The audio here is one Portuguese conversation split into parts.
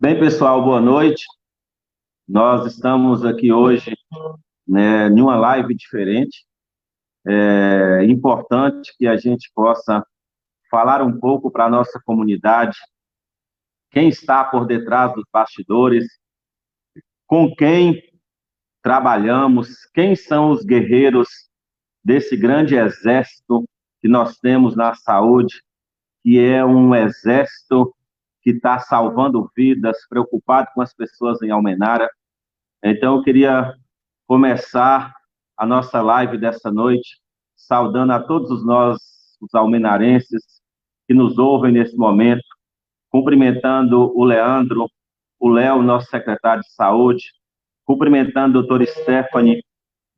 Bem, pessoal, boa noite. Nós estamos aqui hoje, né, em uma live diferente. É importante que a gente possa falar um pouco para a nossa comunidade, quem está por detrás dos bastidores, com quem trabalhamos, quem são os guerreiros desse grande exército que nós temos na saúde, que é um exército que está salvando vidas, preocupado com as pessoas em Almenara. Então, eu queria começar a nossa live dessa noite, saudando a todos nós, os almenarenses, que nos ouvem nesse momento, cumprimentando o Leandro, o Léo, nosso secretário de saúde, cumprimentando a doutora Stephanie,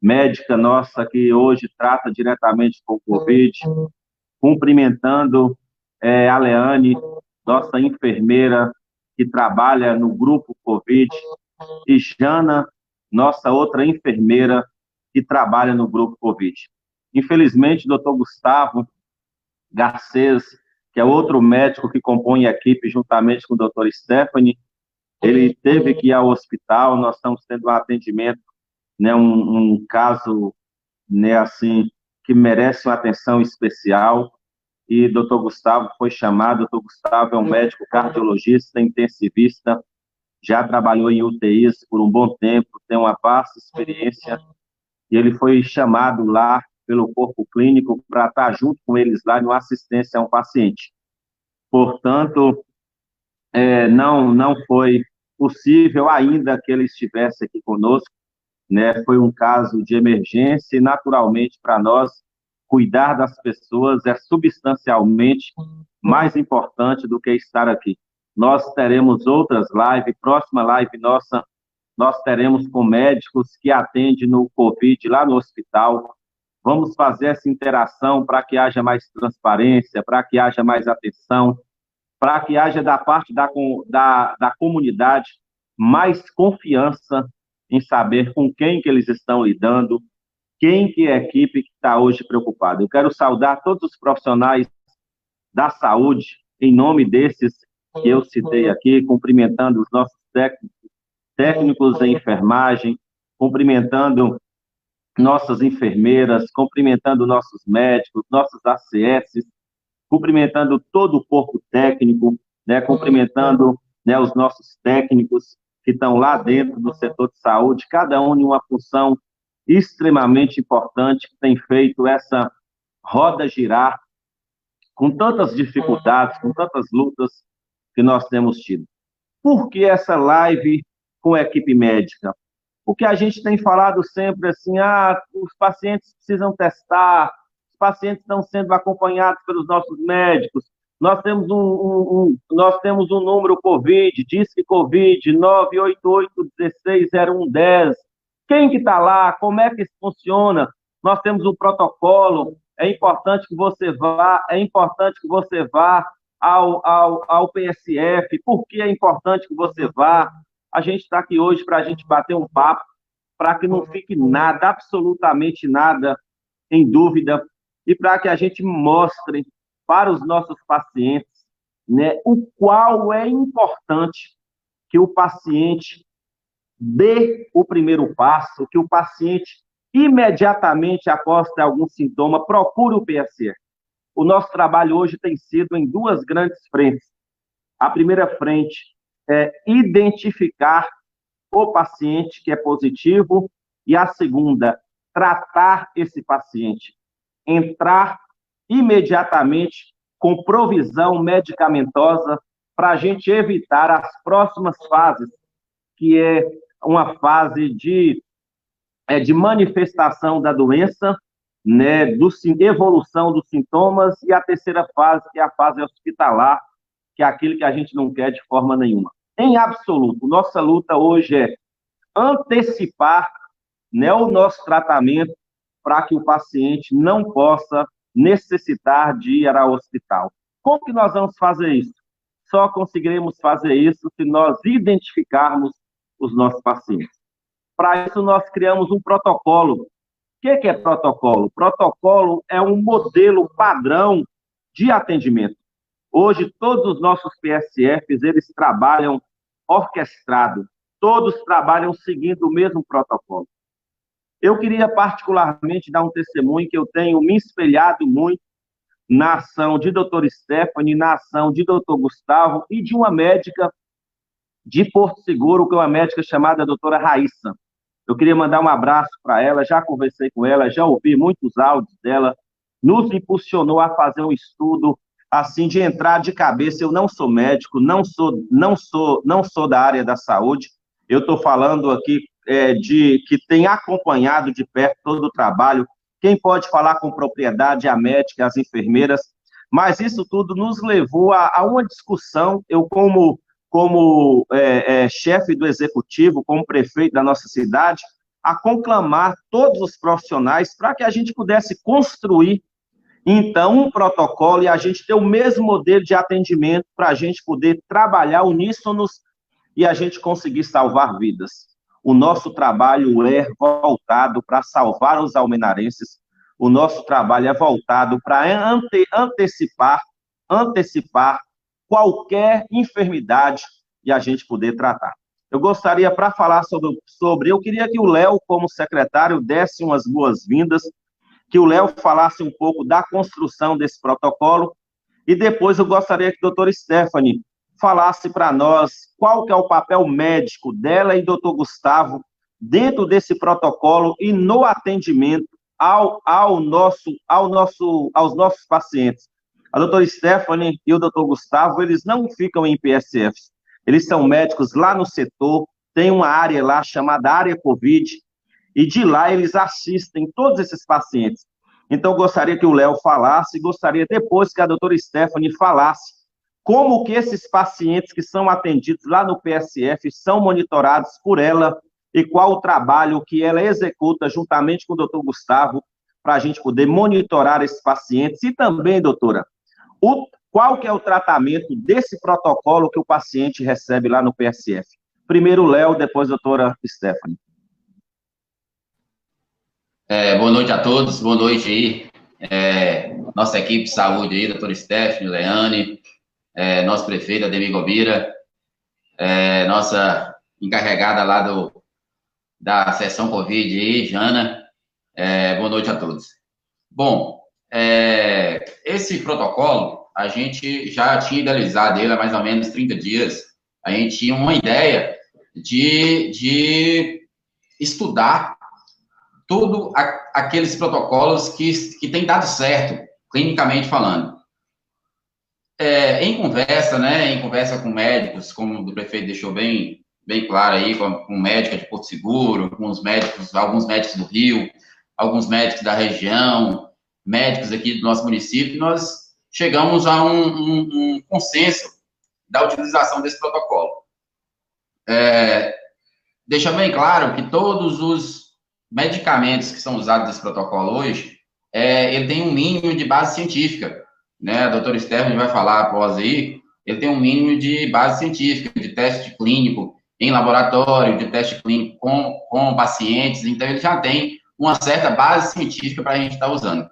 médica nossa, que hoje trata diretamente com o Covid, cumprimentando a Leane, nossa enfermeira, que trabalha no grupo Covid, e Jana, nossa outra enfermeira, que trabalha no grupo Covid. Infelizmente, o doutor Gustavo Garcês, que é outro médico que compõe a equipe juntamente com o doutor Stephanie, ele teve que ir ao hospital. Nós estamos tendo um atendimento, né, um caso, né, assim, que merece uma atenção especial, e o doutor Gustavo foi chamado. O doutor Gustavo é um médico cardiologista, intensivista, já trabalhou em UTIs por um bom tempo, tem uma vasta experiência, e ele foi chamado lá pelo corpo clínico para estar junto com eles lá em uma assistência a um paciente. Portanto, não foi possível ainda que ele estivesse aqui conosco, né? Foi um caso de emergência e, naturalmente, para nós, cuidar das pessoas é substancialmente mais importante do que estar aqui. Nós teremos outras lives, próxima live nossa, nós teremos com médicos que atendem no Covid lá no hospital. Vamos fazer essa interação para que haja mais transparência, para que haja mais atenção, para que haja da parte da comunidade mais confiança em saber com quem que eles estão lidando, quem que é a equipe que está hoje preocupada. Eu quero saudar todos os profissionais da saúde, em nome desses que eu citei aqui, cumprimentando os nossos técnicos em enfermagem, cumprimentando nossas enfermeiras, cumprimentando nossos médicos, nossos ACS, cumprimentando todo o corpo técnico, né, cumprimentando, né, os nossos técnicos que estão lá dentro do setor de saúde, cada um em uma função extremamente importante, que tem feito essa roda girar com tantas dificuldades, com tantas lutas que nós temos tido. Por que essa live com a equipe médica? Porque a gente tem falado sempre assim, os pacientes precisam testar, os pacientes estão sendo acompanhados pelos nossos médicos, nós temos um número Covid, Disque Covid, 988-160110. Quem que está lá? Como é que isso funciona? Nós temos um protocolo, é importante que você vá ao PSF. Por que é importante que você vá? A gente está aqui hoje para a gente bater um papo, para que não fique nada, absolutamente nada, em dúvida, e para que a gente mostre para os nossos pacientes, né, o qual é importante que o paciente dê o primeiro passo, que o paciente, imediatamente após ter algum sintoma, procure o PSF. O nosso trabalho hoje tem sido em duas grandes frentes. A primeira frente é identificar o paciente que é positivo, e a segunda, tratar esse paciente. Entrar imediatamente com provisão medicamentosa para a gente evitar as próximas fases, que é uma fase de manifestação da doença, né, evolução dos sintomas, e a terceira fase, que é a fase hospitalar, que é aquilo que a gente não quer de forma nenhuma. Em absoluto, nossa luta hoje é antecipar, né, o nosso tratamento para que o paciente não possa necessitar de ir ao hospital. Como que nós vamos fazer isso? Só conseguiremos fazer isso se nós identificarmos os nossos pacientes. Para isso, nós criamos um protocolo. O que é protocolo? Protocolo é um modelo padrão de atendimento. Hoje, todos os nossos PSFs, eles trabalham orquestrado, todos trabalham seguindo o mesmo protocolo. Eu queria particularmente dar um testemunho que eu tenho me espelhado muito na ação de doutor Stephanie, na ação de doutor Gustavo e de uma médica de Porto Seguro, que é uma médica chamada doutora Raíssa. Eu queria mandar um abraço para ela, já conversei com ela, já ouvi muitos áudios dela, nos impulsionou a fazer um estudo, assim, de entrar de cabeça. Eu não sou médico, não sou da área da saúde, eu estou falando aqui de que tem acompanhado de perto todo o trabalho. Quem pode falar com propriedade é a médica, as enfermeiras, mas isso tudo nos levou a uma discussão. Eu, como chefe do executivo, como prefeito da nossa cidade, a conclamar todos os profissionais para que a gente pudesse construir, então, um protocolo e a gente ter o mesmo modelo de atendimento para a gente poder trabalhar uníssonos e a gente conseguir salvar vidas. O nosso trabalho é voltado para salvar os almenarenses, o nosso trabalho é voltado para antecipar qualquer enfermidade e a gente poder tratar. Eu gostaria, para falar eu queria que o Léo, como secretário, desse umas boas-vindas, que o Léo falasse um pouco da construção desse protocolo, e depois eu gostaria que a doutora Stephanie falasse para nós qual que é o papel médico dela e doutor Gustavo dentro desse protocolo e no atendimento aos nossos pacientes. A doutora Stephanie e o doutor Gustavo, eles não ficam em PSFs, eles são médicos lá no setor, tem uma área lá chamada área Covid, e de lá eles assistem todos esses pacientes. Então, eu gostaria que o Léo falasse, gostaria depois que a doutora Stephanie falasse como que esses pacientes que são atendidos lá no PSF são monitorados por ela e qual o trabalho que ela executa juntamente com o doutor Gustavo para a gente poder monitorar esses pacientes. E também, doutora, qual que é o tratamento desse protocolo que o paciente recebe lá no PSF? Primeiro o Léo, depois a doutora Stephanie. Boa noite a todos, boa noite aí, nossa equipe de saúde aí, doutora Stephanie, Leane, nosso prefeito, Ademir Gobira, nossa encarregada lá da seção Covid aí, Jana, boa noite a todos. Bom, esse protocolo, a gente já tinha idealizado ele há mais ou menos 30 dias, a gente tinha uma ideia de estudar todos aqueles protocolos que têm dado certo, clinicamente falando. Em conversa com médicos, como o prefeito deixou bem claro aí, com médica de Porto Seguro, com alguns médicos do Rio, alguns médicos da região, médicos aqui do nosso município, nós chegamos a um consenso da utilização desse protocolo. Deixa bem claro que todos os medicamentos que são usados nesse protocolo hoje, ele tem um mínimo de base científica, né? A doutora Stephanie vai falar após aí, ele tem um mínimo de base científica, de teste clínico em laboratório, de teste clínico com pacientes, então ele já tem uma certa base científica para a gente estar usando.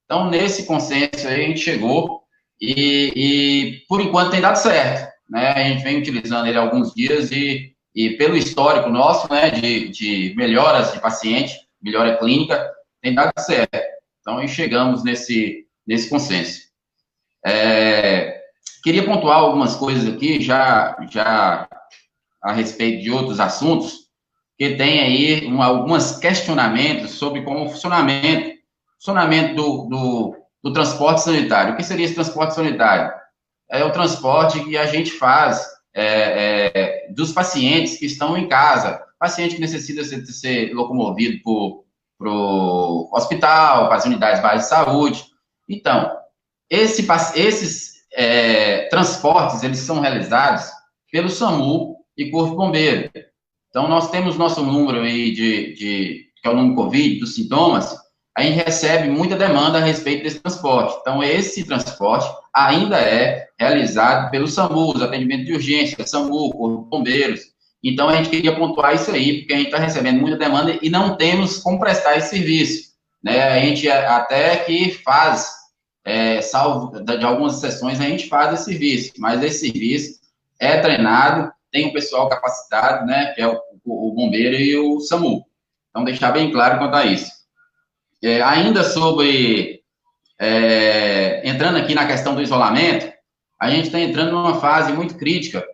Então, nesse consenso aí, a gente chegou e por enquanto tem dado certo, né? A gente vem utilizando ele há alguns dias e pelo histórico nosso, né, de melhoras de paciente, melhora clínica, tem dado certo. Então, aí chegamos nesse consenso. Queria pontuar algumas coisas aqui, já a respeito de outros assuntos, que tem aí alguns questionamentos sobre como o funcionamento do transporte sanitário. O que seria esse transporte sanitário? É o transporte que a gente faz dos pacientes que estão em casa, paciente que necessita ser locomovido para o hospital, para as unidades básicas de saúde. Então, esses transportes, eles são realizados pelo SAMU e Corpo de Bombeiro. Então, nós temos nosso número aí que é o número COVID, dos sintomas, a gente recebe muita demanda a respeito desse transporte. Então, esse transporte ainda é realizado pelo SAMU, os atendimentos de urgência, SAMU, Corpo de Bombeiros. Então, a gente queria pontuar isso aí, porque a gente está recebendo muita demanda e não temos como prestar esse serviço, né? A gente até que faz, salvo de algumas sessões, a gente faz esse serviço, mas esse serviço é treinado tem um pessoal capacitado, né, que é o bombeiro e o SAMU. Então, deixar bem claro quanto a isso. Ainda sobre, entrando aqui na questão do isolamento, a gente está entrando numa fase muito crítica,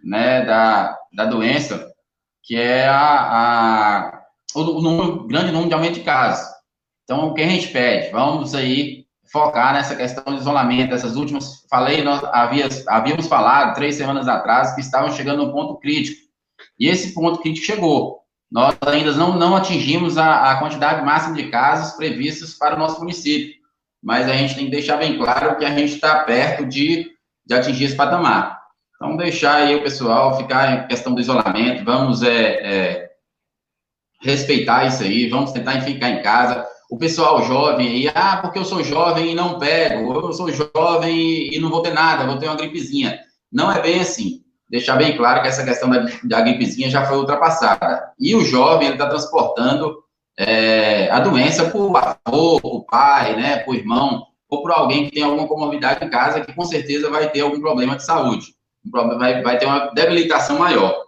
né, da doença, que é o grande número de aumento de casos. Então, o que a gente pede? Vamos aí focar nessa questão de isolamento. Essas últimas, nós havíamos falado 3 semanas atrás que estavam chegando no ponto crítico. E esse ponto crítico chegou. Nós ainda não atingimos a quantidade máxima de casos previstos para o nosso município. Mas a gente tem que deixar bem claro que a gente está perto de atingir esse patamar. Então, deixar aí o pessoal ficar em questão do isolamento, vamos respeitar isso aí, vamos tentar ficar em casa. O pessoal jovem aí, porque eu sou jovem e não pego, eu sou jovem e não vou ter nada, vou ter uma gripezinha. Não é bem assim. Deixar bem claro que essa questão da gripezinha já foi ultrapassada. E o jovem, ele está transportando a doença por avô, por pai, né, por irmão, ou por alguém que tem alguma comorbidade em casa, que com certeza vai ter algum problema de saúde. Vai ter uma debilitação maior.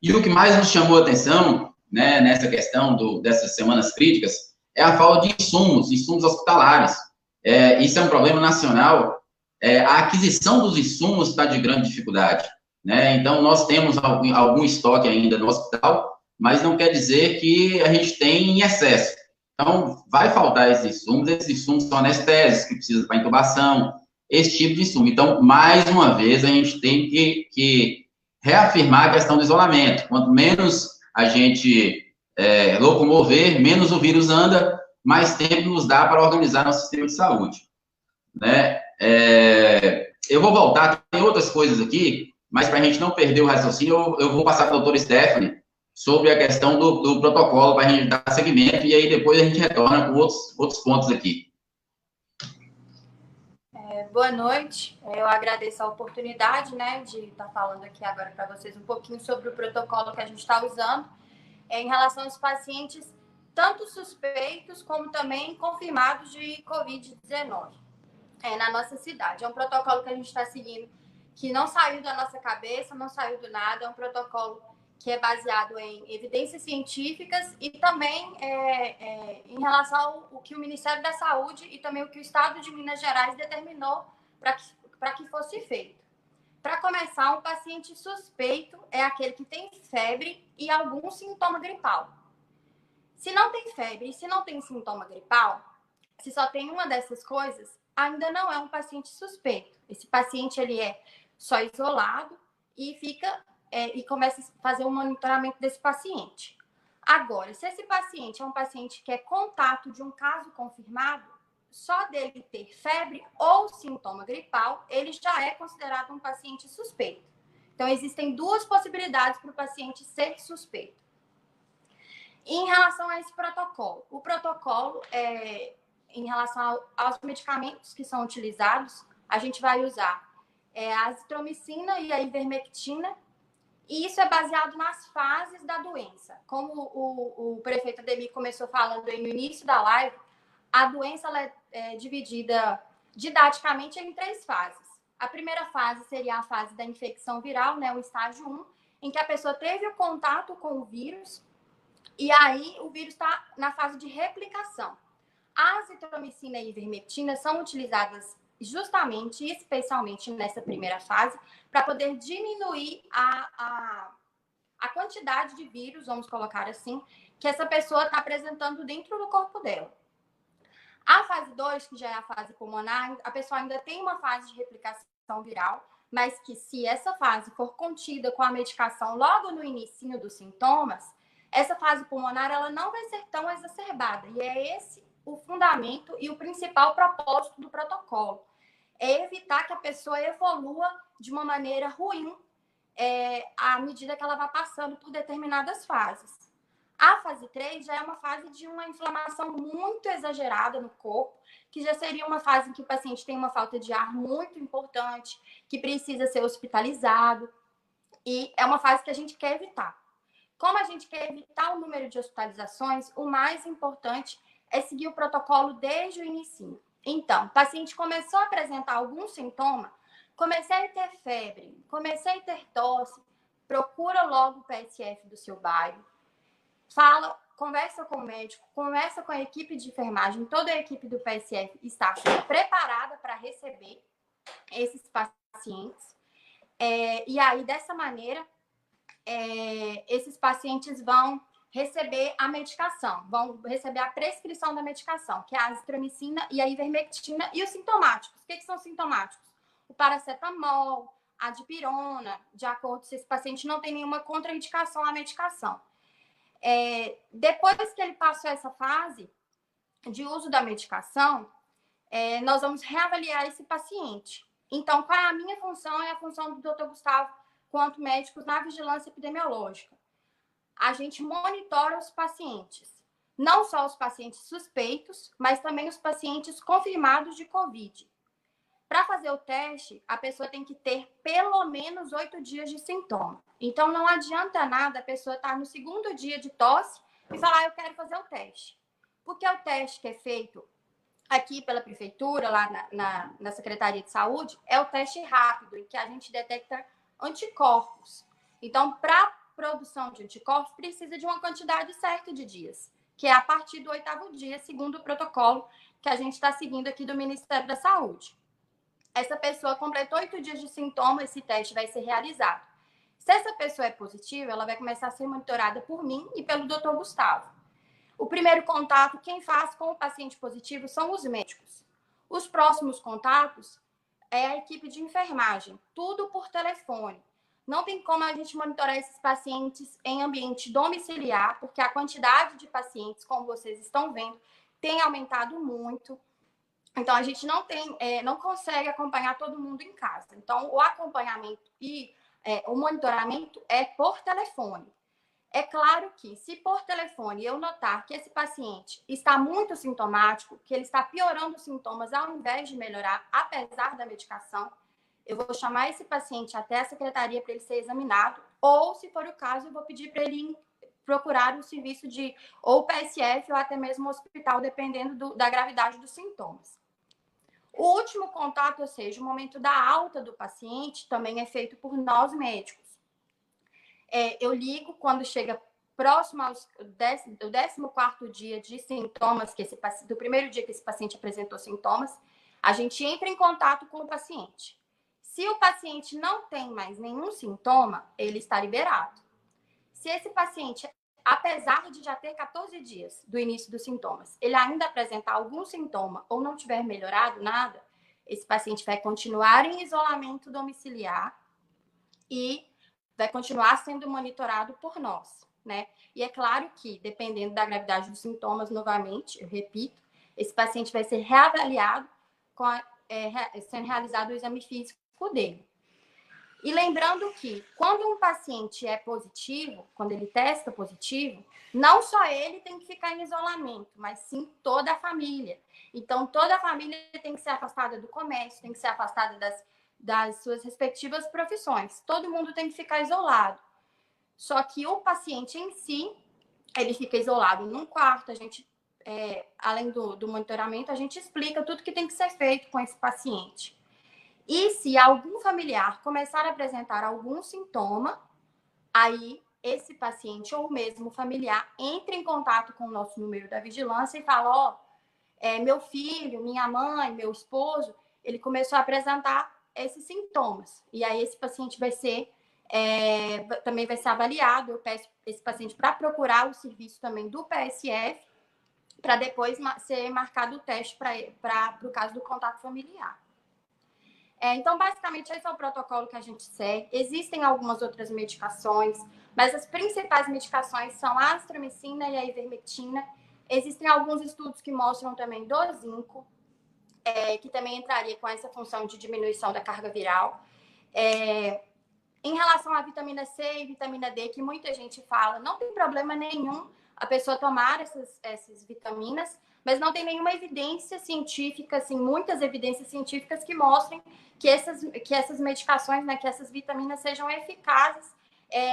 E o que mais nos chamou a atenção, né, nessa questão dessas semanas críticas, é a falta de insumos hospitalares. Isso é um problema nacional. A aquisição dos insumos está de grande dificuldade, né? Então, nós temos algum estoque ainda no hospital, mas não quer dizer que a gente tem em excesso. Então, vai faltar esses insumos são anestésicos, que precisam para intubação, esse tipo de insumo. Então, mais uma vez, a gente tem que reafirmar a questão do isolamento. Quanto menos a gente locomover, menos o vírus anda, mais tempo nos dá para organizar nosso sistema de saúde, né? Eu vou voltar, tem outras coisas aqui, mas para a gente não perder o raciocínio, eu vou passar para a doutora Stephanie sobre a questão do protocolo para a gente dar seguimento, e aí depois a gente retorna com outros pontos aqui. Boa noite, eu agradeço a oportunidade, né, de estar falando aqui agora para vocês um pouquinho sobre o protocolo que a gente está usando em relação aos pacientes, tanto suspeitos como também confirmados de Covid-19 na nossa cidade. É um protocolo que a gente está seguindo, que não saiu da nossa cabeça, não saiu do nada, é um protocolo que é baseado em evidências científicas e também em relação ao que o Ministério da Saúde e também o que o Estado de Minas Gerais determinou para que fosse feito. Para começar, um paciente suspeito é aquele que tem febre e algum sintoma gripal. Se não tem febre e se não tem sintoma gripal, se só tem uma dessas coisas, ainda não é um paciente suspeito. Esse paciente ele é só isolado e e começa a fazer um monitoramento desse paciente. Agora, se esse paciente é um paciente que é contato de um caso confirmado, só dele ter febre ou sintoma gripal, ele já é considerado um paciente suspeito. Então, existem 2 possibilidades para o paciente ser suspeito. Em relação a esse protocolo, o protocolo, em relação aos medicamentos que são utilizados, a gente vai usar a azitromicina e a ivermectina, e isso é baseado nas fases da doença. Como o prefeito Ademir começou falando aí no início da live, a doença ela é dividida didaticamente em 3 fases. A primeira fase seria a fase da infecção viral, né, o estágio 1, em que a pessoa teve o contato com o vírus, e aí o vírus está na fase de replicação. A azitromicina e a ivermectina são utilizadas justamente, especialmente nessa primeira fase, para poder diminuir a quantidade de vírus, vamos colocar assim, que essa pessoa está apresentando dentro do corpo dela. A fase 2, que já é a fase pulmonar, a pessoa ainda tem uma fase de replicação viral, mas que se essa fase for contida com a medicação logo no início dos sintomas, essa fase pulmonar ela não vai ser tão exacerbada. E é esse o fundamento e o principal propósito do protocolo. É evitar que a pessoa evolua de uma maneira ruim à medida que ela vai passando por determinadas fases. A fase 3 já é uma fase de uma inflamação muito exagerada no corpo, que já seria uma fase em que o paciente tem uma falta de ar muito importante, que precisa ser hospitalizado, e é uma fase que a gente quer evitar. Como a gente quer evitar o número de hospitalizações, o mais importante é seguir o protocolo desde o início. Então, o paciente começou a apresentar algum sintoma, Comecei a ter febre, comecei a ter tosse, procura logo o PSF do seu bairro, conversa com o médico, conversa com a equipe de enfermagem, toda a equipe do PSF está preparada para receber esses pacientes. E aí, dessa maneira, esses pacientes vão receber a medicação, vão receber a prescrição da medicação, que é a azitromicina e a ivermectina, e os sintomáticos. O que são sintomáticos? O paracetamol, a dipirona, de acordo se esse paciente não tem nenhuma contraindicação à medicação. Depois que ele passou essa fase de uso da medicação, nós vamos reavaliar esse paciente. Então, qual é a minha função e a função do Dr. Gustavo, quanto médicos, na vigilância epidemiológica? A gente monitora os pacientes, não só os pacientes suspeitos, mas também os pacientes confirmados de Covid. Para fazer o teste, a pessoa tem que ter pelo menos 8 dias de sintoma. Então, não adianta nada a pessoa estar no segundo dia de tosse e falar, eu quero fazer o teste. Porque o teste que é feito aqui pela prefeitura, lá na Secretaria de Saúde, é o teste rápido, em que a gente detecta anticorpos. Então, para produção de anticorpos, precisa de uma quantidade certa de dias, que é a partir do 8º dia, segundo o protocolo que a gente está seguindo aqui do Ministério da Saúde. Essa pessoa completou 8 dias de sintoma, esse teste vai ser realizado. Se essa pessoa é positiva, ela vai começar a ser monitorada por mim e pelo Dr. Gustavo. O primeiro contato, quem faz com o paciente positivo são os médicos. Os próximos contatos é a equipe de enfermagem, tudo por telefone. Não tem como a gente monitorar esses pacientes em ambiente domiciliar, porque a quantidade de pacientes, como vocês estão vendo, tem aumentado muito. Então, a gente não consegue acompanhar todo mundo em casa. Então, o acompanhamento e o monitoramento é por telefone. É claro que, se por telefone eu notar que esse paciente está muito sintomático, que ele está piorando os sintomas ao invés de melhorar, apesar da medicação, eu vou chamar esse paciente até a secretaria para ele ser examinado, ou, se for o caso, eu vou pedir para ele procurar o serviço de ou PSF ou até mesmo hospital, dependendo da gravidade dos sintomas. O último contato, ou seja, o momento da alta do paciente, também é feito por nós médicos. Eu ligo quando chega próximo ao 14º dia de sintomas, do primeiro dia que esse paciente apresentou sintomas, a gente entra em contato com o paciente. Se o paciente não tem mais nenhum sintoma, ele está liberado. Se esse paciente, apesar de já ter 14 dias do início dos sintomas, ele ainda apresentar algum sintoma ou não tiver melhorado nada, esse paciente vai continuar em isolamento domiciliar e vai continuar sendo monitorado por nós, né? E é claro que, dependendo da gravidade dos sintomas, novamente, eu repito, esse paciente vai ser reavaliado sendo realizado o exame físico dele. E lembrando que, quando um paciente é positivo, quando ele testa positivo, não só ele tem que ficar em isolamento, mas sim toda a família. Então, toda a família tem que ser afastada do comércio, tem que ser afastada das suas respectivas profissões. Todo mundo tem que ficar isolado. Só que o paciente em si, ele fica isolado num quarto. A gente, além do monitoramento, a gente explica tudo que tem que ser feito com esse paciente. E se algum familiar começar a apresentar algum sintoma, aí esse paciente ou mesmo familiar entra em contato com o nosso número da vigilância e fala, meu filho, minha mãe, meu esposo, ele começou a apresentar esses sintomas. E aí esse paciente também vai ser avaliado. Eu peço esse paciente para procurar o serviço também do PSF, para depois ser marcado o teste para o caso do contato familiar. Então, basicamente, esse é o protocolo que a gente segue. Existem algumas outras medicações, mas as principais medicações são a azitromicina e a ivermectina. Existem alguns estudos que mostram também do zinco, que também entraria com essa função de diminuição da carga viral. Em relação à vitamina C e vitamina D, que muita gente fala, não tem problema nenhum a pessoa tomar essas vitaminas, mas não tem nenhuma evidência científica, assim, muitas evidências científicas que mostrem que essas medicações, né, que essas vitaminas sejam eficazes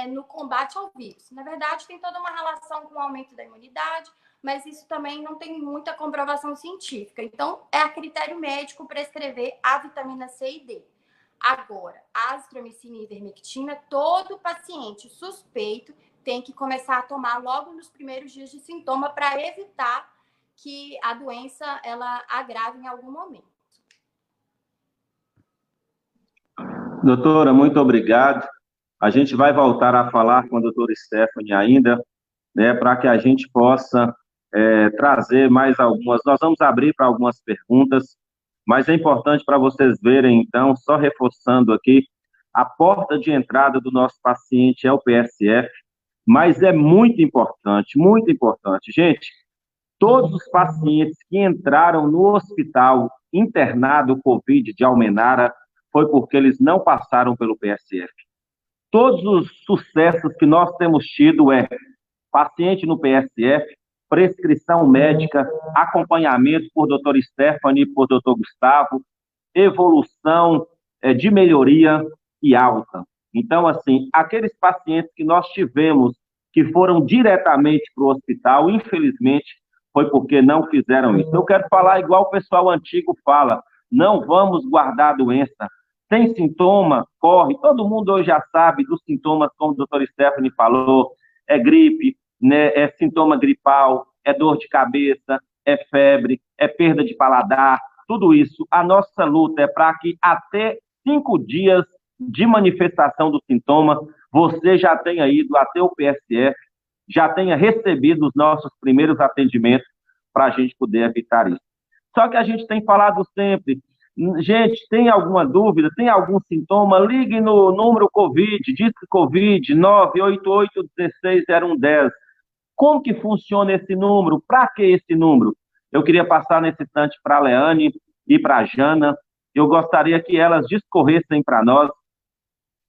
no combate ao vírus. Na verdade, tem toda uma relação com o aumento da imunidade, mas isso também não tem muita comprovação científica. Então, é a critério médico prescrever a vitamina C e D. Agora, a azitromicina e ivermectina, todo paciente suspeito tem que começar a tomar logo nos primeiros dias de sintoma para evitar que a doença ela agrave em algum momento. Doutora, muito obrigado. A gente vai voltar a falar com a doutora Stephanie ainda, né, para que a gente possa trazer mais algumas. Nós vamos abrir para algumas perguntas, mas é importante para vocês verem, então, só reforçando aqui, a porta de entrada do nosso paciente é o PSF, mas é muito importante, muito importante. Gente, todos os pacientes que entraram no hospital internado COVID de Almenara foi porque eles não passaram pelo PSF. Todos os sucessos que nós temos tido paciente no PSF, prescrição médica, acompanhamento por doutor Stephanie, por doutor Gustavo, evolução de melhoria e alta. Então, assim, aqueles pacientes que nós tivemos que foram diretamente para o hospital, infelizmente, foi porque não fizeram isso. Eu quero falar igual o pessoal antigo fala, não vamos guardar a doença. Tem sintoma, corre. Todo mundo hoje já sabe dos sintomas, como o doutor Stephanie falou, é gripe, né, é sintoma gripal, é dor de cabeça, é febre, é perda de paladar, tudo isso. A nossa luta é para que até 5 dias de manifestação do sintoma, você já tenha ido até o PSF, já tenha recebido os nossos primeiros atendimentos para a gente poder evitar isso. Só que a gente tem falado sempre, gente, tem alguma dúvida, tem algum sintoma, ligue no número COVID, Disque COVID, 988-160110. Como que funciona esse número? Para que esse número? Eu queria passar nesse instante para a Leane e para a Jana. Eu gostaria que elas discorressem para nós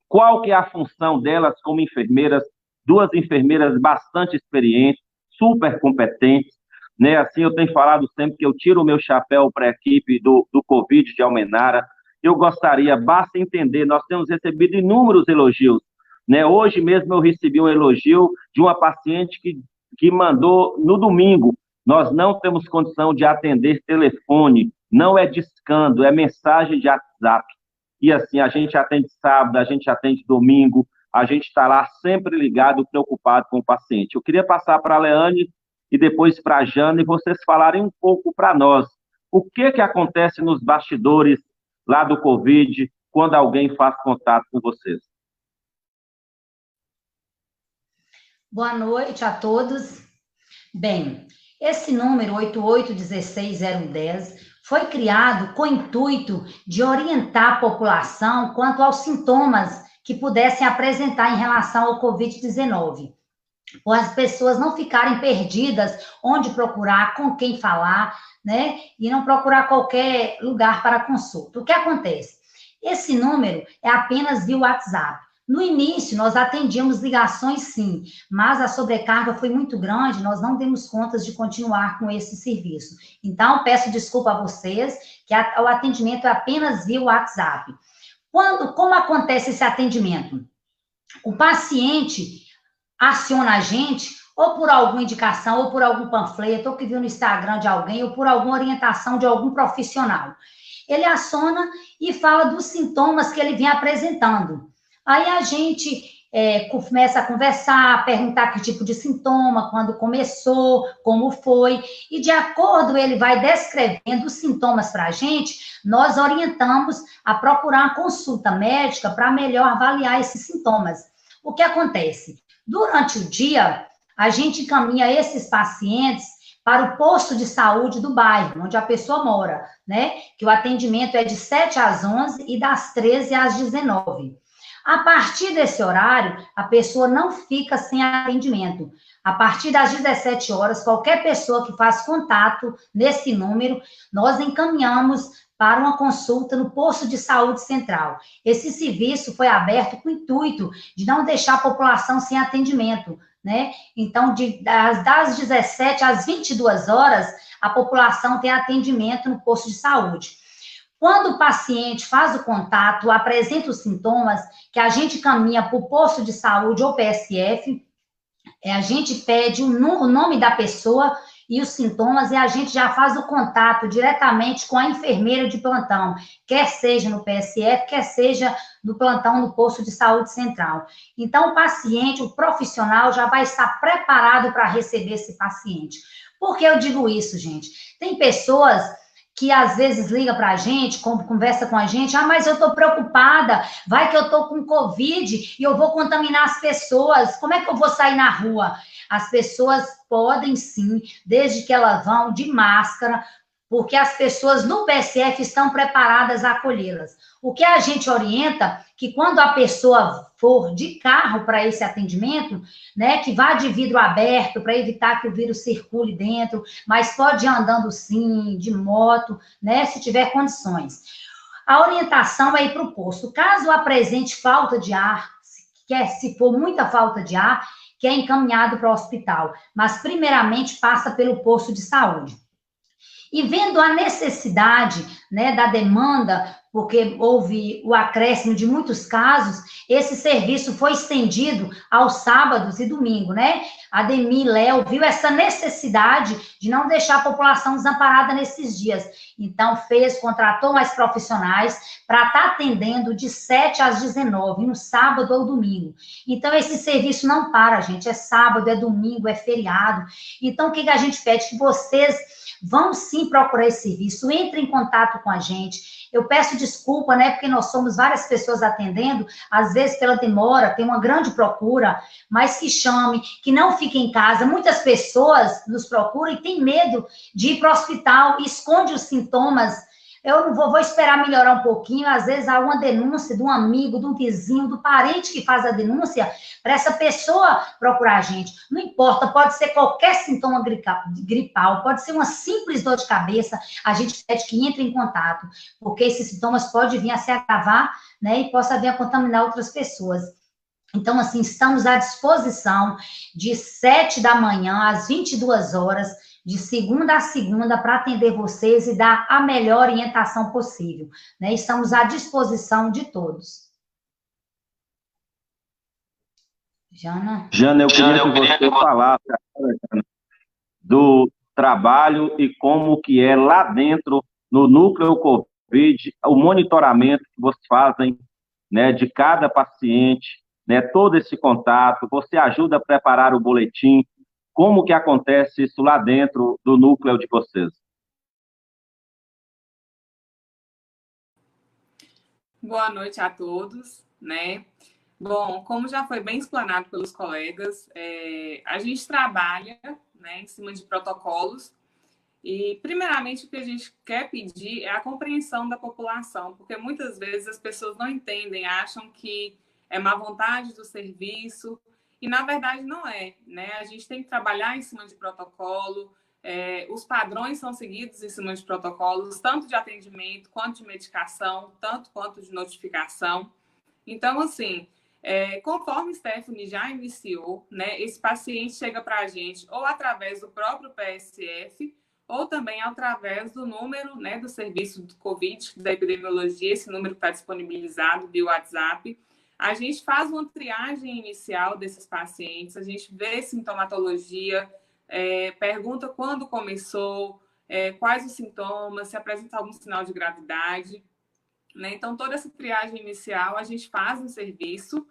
qual que é a função delas como enfermeiras, 2 enfermeiras bastante experientes, super competentes, né? Assim, eu tenho falado sempre que eu tiro o meu chapéu para a equipe do COVID de Almenara. Eu gostaria, basta entender, nós temos recebido inúmeros elogios, né? Hoje mesmo eu recebi um elogio de uma paciente que mandou no domingo, nós não temos condição de atender telefone, não é discando, é mensagem de WhatsApp. E assim, a gente atende sábado, a gente atende domingo, a gente está lá sempre ligado, preocupado com o paciente. Eu queria passar para a Leane e depois para a Jana e vocês falarem um pouco para nós. O que acontece nos bastidores lá do COVID quando alguém faz contato com vocês? Boa noite a todos. Bem, esse número 88160110 foi criado com o intuito de orientar a população quanto aos sintomas que pudessem apresentar em relação ao COVID-19. Ou as pessoas não ficarem perdidas onde procurar, com quem falar, né? E não procurar qualquer lugar para consulta. O que acontece? Esse número é apenas via WhatsApp. No início, nós atendíamos ligações, sim, mas a sobrecarga foi muito grande, nós não demos contas de continuar com esse serviço. Então, peço desculpa a vocês, que o atendimento é apenas via WhatsApp. Como acontece esse atendimento? O paciente aciona a gente, ou por alguma indicação, ou por algum panfleto, ou que viu no Instagram de alguém, ou por alguma orientação de algum profissional. Ele aciona e fala dos sintomas que ele vem apresentando. Aí a gente começa a conversar, perguntar que tipo de sintoma, quando começou, como foi, e de acordo ele vai descrevendo os sintomas para a gente, nós orientamos a procurar uma consulta médica para melhor avaliar esses sintomas. O que acontece? Durante o dia, a gente encaminha esses pacientes para o posto de saúde do bairro, onde a pessoa mora, né? Que o atendimento é de 7 às 11 e das 13 às 19. A partir desse horário, a pessoa não fica sem atendimento. A partir das 17 horas, qualquer pessoa que faz contato nesse número, nós encaminhamos para uma consulta no posto de saúde central. Esse serviço foi aberto com o intuito de não deixar a população sem atendimento, né? Então, das 17 às 22 horas, a população tem atendimento no posto de saúde. Quando o paciente faz o contato, apresenta os sintomas, que a gente caminha para o posto de saúde ou PSF, a gente pede o nome da pessoa e os sintomas, e a gente já faz o contato diretamente com a enfermeira de plantão, quer seja no PSF, quer seja no plantão no posto de saúde central. Então, o paciente, o profissional, já vai estar preparado para receber esse paciente. Por que eu digo isso, gente? Tem pessoas que às vezes liga para a gente, conversa com a gente, mas eu estou preocupada, vai que eu estou com Covid e eu vou contaminar as pessoas, como é que eu vou sair na rua? As pessoas podem sim, desde que elas vão de máscara, porque as pessoas no PSF estão preparadas a acolhê-las. O que a gente orienta, que quando a pessoa for de carro para esse atendimento, né, que vá de vidro aberto para evitar que o vírus circule dentro, mas pode ir andando sim, de moto, né, se tiver condições. A orientação é ir para o posto. Caso apresente falta de ar, se for muita falta de ar, que é encaminhado para o hospital, mas primeiramente passa pelo posto de saúde. E vendo a necessidade, né, da demanda, porque houve o acréscimo de muitos casos, esse serviço foi estendido aos sábados e domingo, né? A Demi Léo viu essa necessidade de não deixar a população desamparada nesses dias. Então, contratou mais profissionais para estar atendendo de 7 às 19, no sábado ou domingo. Então, esse serviço não para, gente. É sábado, é domingo, é feriado. Então, o que a gente pede? Que vocês vão sim procurar esse serviço, entrem em contato com a gente. Eu peço desculpa, né, porque nós somos várias pessoas atendendo, às vezes pela demora, tem uma grande procura, mas que chame, que não fique em casa. Muitas pessoas nos procuram e têm medo de ir para o hospital, esconde os sintomas. Eu não vou esperar melhorar um pouquinho, às vezes há uma denúncia de um amigo, de um vizinho, do parente que faz a denúncia, para essa pessoa procurar a gente. Não importa, pode ser qualquer sintoma gripal, pode ser uma simples dor de cabeça, a gente pede que entre em contato, porque esses sintomas podem vir a se agravar, né, e possa vir a contaminar outras pessoas. Então, assim, estamos à disposição de 7 da manhã às 22 horas, de segunda a segunda, para atender vocês e dar a melhor orientação possível, né? Estamos à disposição de todos. Jana, eu queria que você falasse agora, Jana, do trabalho e como que é lá dentro, no núcleo Covid, o monitoramento que vocês fazem, né, de cada paciente, né, todo esse contato, você ajuda a preparar o boletim, como que acontece isso lá dentro do núcleo de vocês? Boa noite a todos, né? Bom, como já foi bem explanado pelos colegas, a gente trabalha, né, em cima de protocolos e, primeiramente, o que a gente quer pedir é a compreensão da população, porque muitas vezes as pessoas não entendem, acham que é má vontade do serviço e, na verdade, não é, né? A gente tem que trabalhar em cima de protocolo, os padrões são seguidos em cima de protocolos, tanto de atendimento, quanto de medicação, tanto quanto de notificação. Então, assim, conforme Stephanie já iniciou, né, esse paciente chega para a gente ou através do próprio PSF ou também através do número, né, do serviço do Covid, da epidemiologia, esse número está disponibilizado via WhatsApp. A gente faz uma triagem inicial desses pacientes, a gente vê sintomatologia, pergunta quando começou, quais os sintomas, se apresenta algum sinal de gravidade, né? Então, toda essa triagem inicial a gente faz no serviço,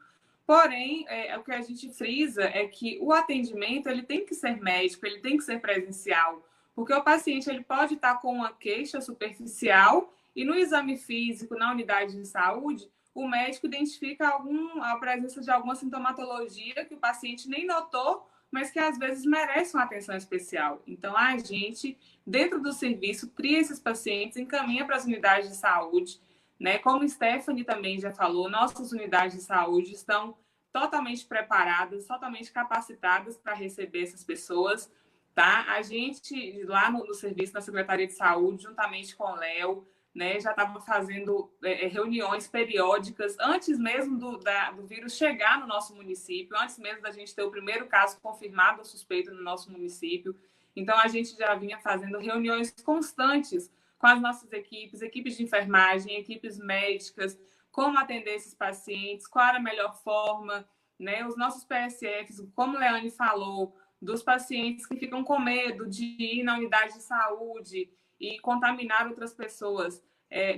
porém, o que a gente frisa é que o atendimento ele tem que ser médico, ele tem que ser presencial, porque o paciente ele pode estar com uma queixa superficial e no exame físico, na unidade de saúde, o médico identifica a presença de alguma sintomatologia que o paciente nem notou, mas que às vezes merece uma atenção especial. Então, a gente, dentro do serviço, cria esses pacientes, encaminha para as unidades de saúde, né? Como Stephanie também já falou, nossas unidades de saúde estão totalmente preparadas, totalmente capacitadas para receber essas pessoas, tá? A gente, lá no serviço, na Secretaria de Saúde, juntamente com o Léo, né, já estava fazendo reuniões periódicas antes mesmo do vírus chegar no nosso município, antes mesmo da gente ter o primeiro caso confirmado ou suspeito no nosso município. Então, a gente já vinha fazendo reuniões constantes com as nossas equipes de enfermagem, equipes médicas, como atender esses pacientes, qual era a melhor forma, né? Os nossos PSFs, como a Leane falou, dos pacientes que ficam com medo de ir na unidade de saúde e contaminar outras pessoas.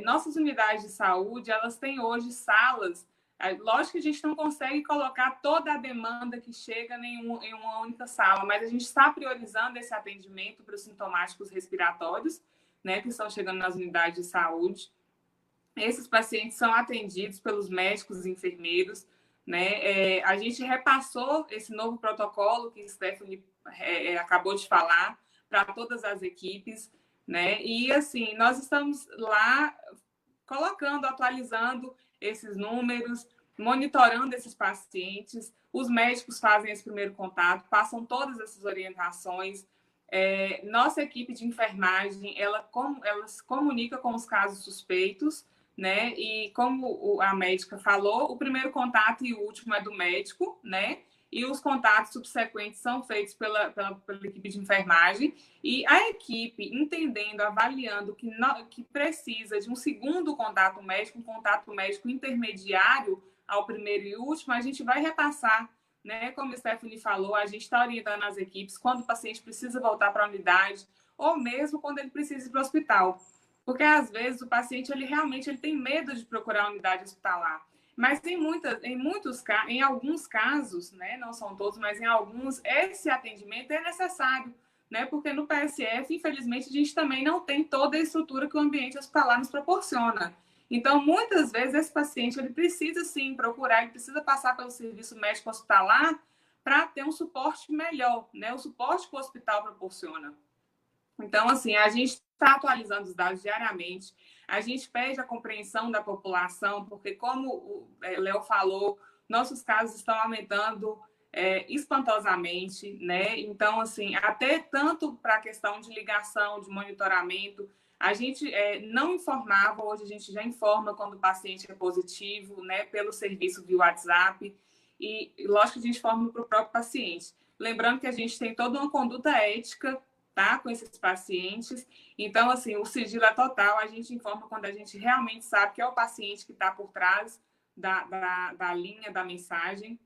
Nossas unidades de saúde, elas têm hoje salas. Lógico que a gente não consegue colocar toda a demanda que chega em uma única sala, mas a gente está priorizando esse atendimento para os sintomáticos respiratórios, né, que estão chegando nas unidades de saúde. Esses pacientes são atendidos pelos médicos e enfermeiros, né? A gente repassou esse novo protocolo que Stephanie acabou de falar para todas as equipes, né? E assim, nós estamos lá colocando, atualizando esses números, monitorando esses pacientes. Os médicos fazem esse primeiro contato, passam todas essas orientações. Nossa equipe de enfermagem, ela se comunica com os casos suspeitos, né? E como a médica falou, o primeiro contato e o último é do médico, né? E os contatos subsequentes são feitos pela equipe de enfermagem. E a equipe, entendendo, avaliando que precisa de um segundo contato médico, um contato médico intermediário ao primeiro e último, a gente vai repassar, né? Como a Stephanie falou, a gente está orientando as equipes quando o paciente precisa voltar para a unidade ou mesmo quando ele precisa ir para o hospital. Porque, às vezes, o paciente ele realmente tem medo de procurar a unidade hospitalar. Mas em alguns casos, né, não são todos, mas em alguns, esse atendimento é necessário, né? Porque no PSF, infelizmente, a gente também não tem toda a estrutura que o ambiente hospitalar nos proporciona. Então, muitas vezes, esse paciente ele precisa, sim, procurar, ele precisa passar pelo serviço médico hospitalar para ter um suporte melhor, né? O suporte que o hospital proporciona. Então, assim, a gente está atualizando os dados diariamente, a gente pede a compreensão da população, porque, como o Léo falou, nossos casos estão aumentando espantosamente, né? Então, assim, até tanto para a questão de ligação, de monitoramento, a gente não informava, hoje a gente já informa quando o paciente é positivo, né, pelo serviço via WhatsApp, e lógico que a gente informa para o próprio paciente. Lembrando que a gente tem toda uma conduta ética, tá, com esses pacientes. Então, assim, o sigilo é total, a gente informa quando a gente realmente sabe que é o paciente que está por trás da linha da mensagem.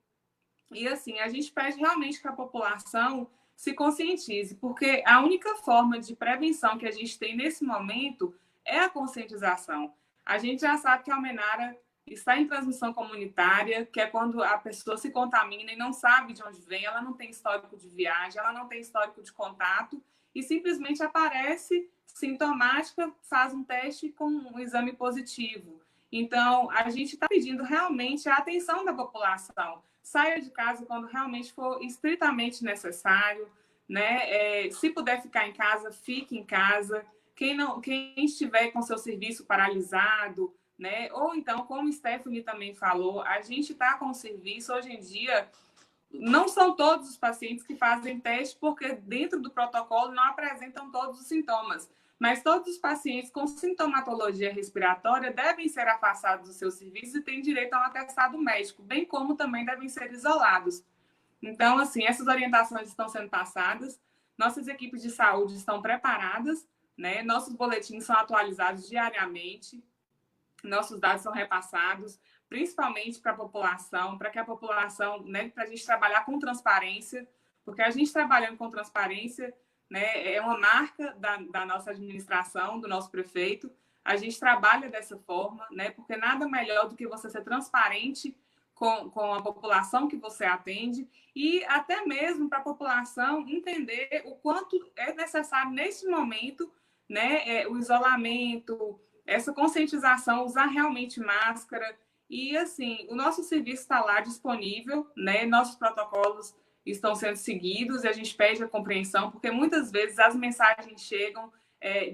E, assim, a gente pede realmente que a população se conscientize, porque a única forma de prevenção que a gente tem nesse momento é a conscientização. A gente já sabe que a Almenara está em transmissão comunitária, que é quando a pessoa se contamina e não sabe de onde vem, ela não tem histórico de viagem, ela não tem histórico de contato, e simplesmente aparece sintomática, faz um teste com um exame positivo. Então, a gente está pedindo realmente a atenção da população. Saia de casa quando realmente for estritamente necessário, né? Se puder ficar em casa, fique em casa. Quem estiver com seu serviço paralisado, né? Ou então, como Stephanie também falou, a gente está com o serviço hoje em dia. Não são todos os pacientes que fazem teste, porque dentro do protocolo não apresentam todos os sintomas. Mas todos os pacientes com sintomatologia respiratória devem ser afastados do seu serviço e têm direito a um atestado médico, bem como também devem ser isolados. Então, assim, essas orientações estão sendo passadas, nossas equipes de saúde estão preparadas, né? Nossos boletins são atualizados diariamente, nossos dados são repassados, principalmente para a população, para que a população, né, para a gente trabalhar com transparência, porque a gente trabalhando com transparência, né, é uma marca da nossa administração, do nosso prefeito. A gente trabalha dessa forma, né, porque nada melhor do que você ser transparente com a população que você atende e até mesmo para a população entender o quanto é necessário nesse momento, né, o isolamento, essa conscientização, usar realmente máscara. E, assim, o nosso serviço está lá disponível, né? Nossos protocolos estão sendo seguidos e a gente pede a compreensão, porque muitas vezes as mensagens chegam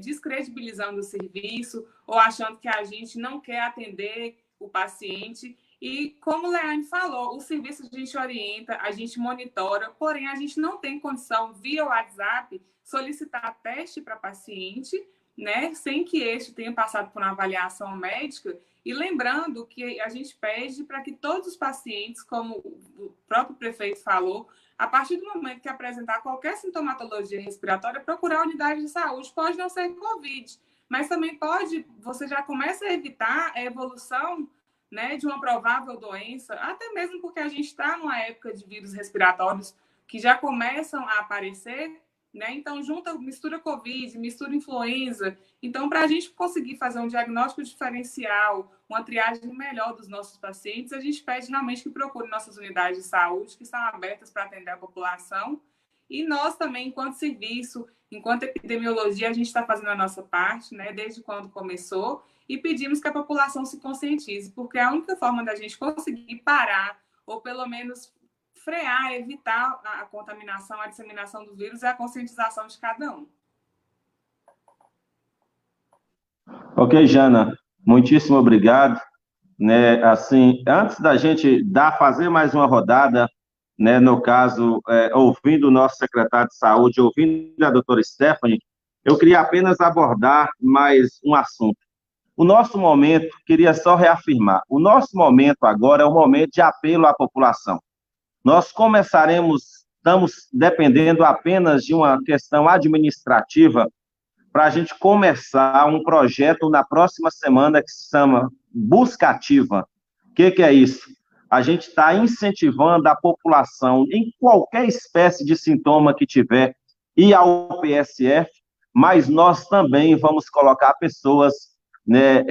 descredibilizando o serviço ou achando que a gente não quer atender o paciente. E, como o Leane falou, o serviço a gente orienta, a gente monitora, porém a gente não tem condição, via WhatsApp, solicitar teste para paciente, né? Sem que este tenha passado por uma avaliação médica. E lembrando que a gente pede para que todos os pacientes, como o próprio prefeito falou, a partir do momento que apresentar qualquer sintomatologia respiratória, procurar a unidade de saúde. Pode não ser Covid, mas também pode, você já começa a evitar a evolução, né, de uma provável doença, até mesmo porque a gente está numa época de vírus respiratórios que já começam a aparecer, né? Então, mistura Covid, mistura influenza. Então, para a gente conseguir fazer um diagnóstico diferencial, uma triagem melhor dos nossos pacientes, a gente pede realmente que procure nossas unidades de saúde, que estão abertas para atender a população. E nós também, enquanto serviço, enquanto epidemiologia, a gente está fazendo a nossa parte, né? Desde quando começou, e pedimos que a população se conscientize, porque a única forma da gente conseguir parar, ou pelo menos frear, evitar a contaminação, a disseminação do vírus, é a conscientização de cada um. Ok, Jana, muitíssimo obrigado. Né, assim, antes da gente fazer mais uma rodada, né, no caso, ouvindo o nosso secretário de saúde, ouvindo a doutora Stephanie, eu queria apenas abordar mais um assunto. O nosso momento, queria só reafirmar, o nosso momento agora é um momento de apelo à população. Nós estamos dependendo apenas de uma questão administrativa para a gente começar um projeto na próxima semana que se chama Busca Ativa. O que é isso? A gente está incentivando a população, em qualquer espécie de sintoma que tiver, ir ao PSF, mas nós também vamos colocar pessoas, né,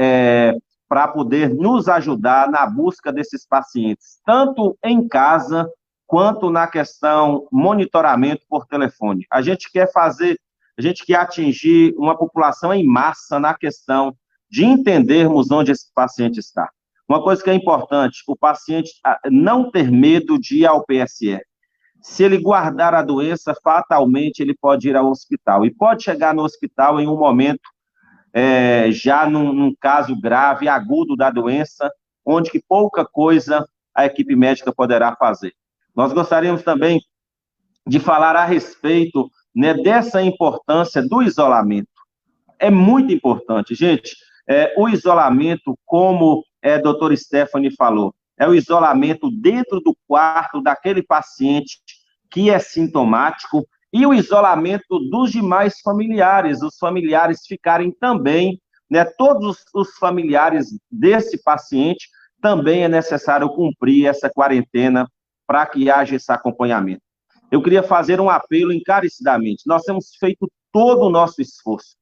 para poder nos ajudar na busca desses pacientes, tanto em casa, quanto na questão monitoramento por telefone. A gente quer atingir uma população em massa na questão de entendermos onde esse paciente está. Uma coisa que é importante, o paciente não ter medo de ir ao PSF. Se ele guardar a doença, fatalmente ele pode ir ao hospital. E pode chegar no hospital em um momento, já num caso grave, agudo da doença, onde que pouca coisa a equipe médica poderá fazer. Nós gostaríamos também de falar a respeito, né, dessa importância do isolamento. É muito importante, gente. O isolamento, como a doutora Stephanie falou, é o isolamento dentro do quarto daquele paciente que é sintomático e o isolamento dos demais familiares, os familiares ficarem também, né, todos os familiares desse paciente, também é necessário cumprir essa quarentena para que haja esse acompanhamento. Eu queria fazer um apelo encarecidamente. Nós temos feito todo o nosso esforço,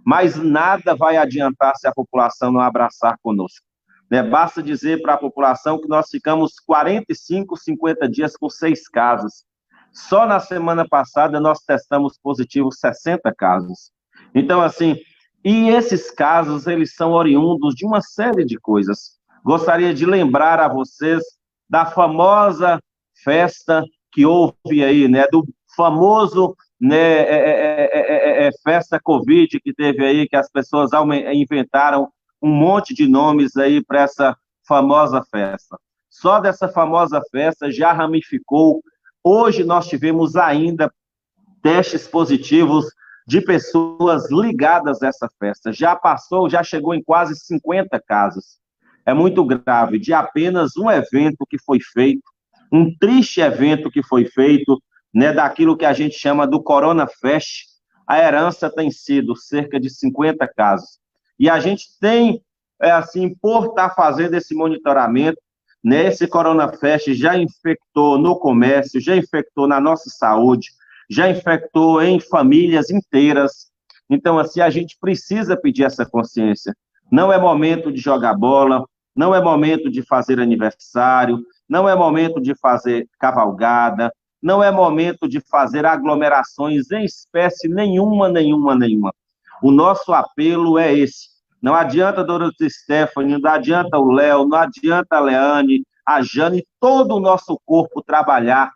mas nada vai adiantar se a população não abraçar conosco. Né? Basta dizer para a população que nós ficamos 45, 50 dias com 6 casos. Só na semana passada nós testamos positivo 60 casos. Então, assim, e esses casos, eles são oriundos de uma série de coisas. Gostaria de lembrar a vocês da famosa festa que houve aí, né, do famoso, né, festa Covid que teve aí, que as pessoas inventaram um monte de nomes aí para essa famosa festa. Só dessa famosa festa já ramificou. Hoje nós tivemos ainda testes positivos de pessoas ligadas a essa festa. Já chegou em quase 50 casos. É muito grave, de apenas um evento que foi feito, um triste evento que foi feito, né, daquilo que a gente chama do Corona Fest, a herança tem sido cerca de 50 casos. E a gente tem, assim, por estar fazendo esse monitoramento, né, esse Corona Fest já infectou no comércio, já infectou na nossa saúde, já infectou em famílias inteiras. Então, assim, a gente precisa pedir essa consciência. Não é momento de jogar bola, não é momento de fazer aniversário, não é momento de fazer cavalgada, não é momento de fazer aglomerações em espécie nenhuma. O nosso apelo é esse. Não adianta a doutora Stephanie, não adianta o Léo, não adianta a Leane, a Jane, todo o nosso corpo trabalhar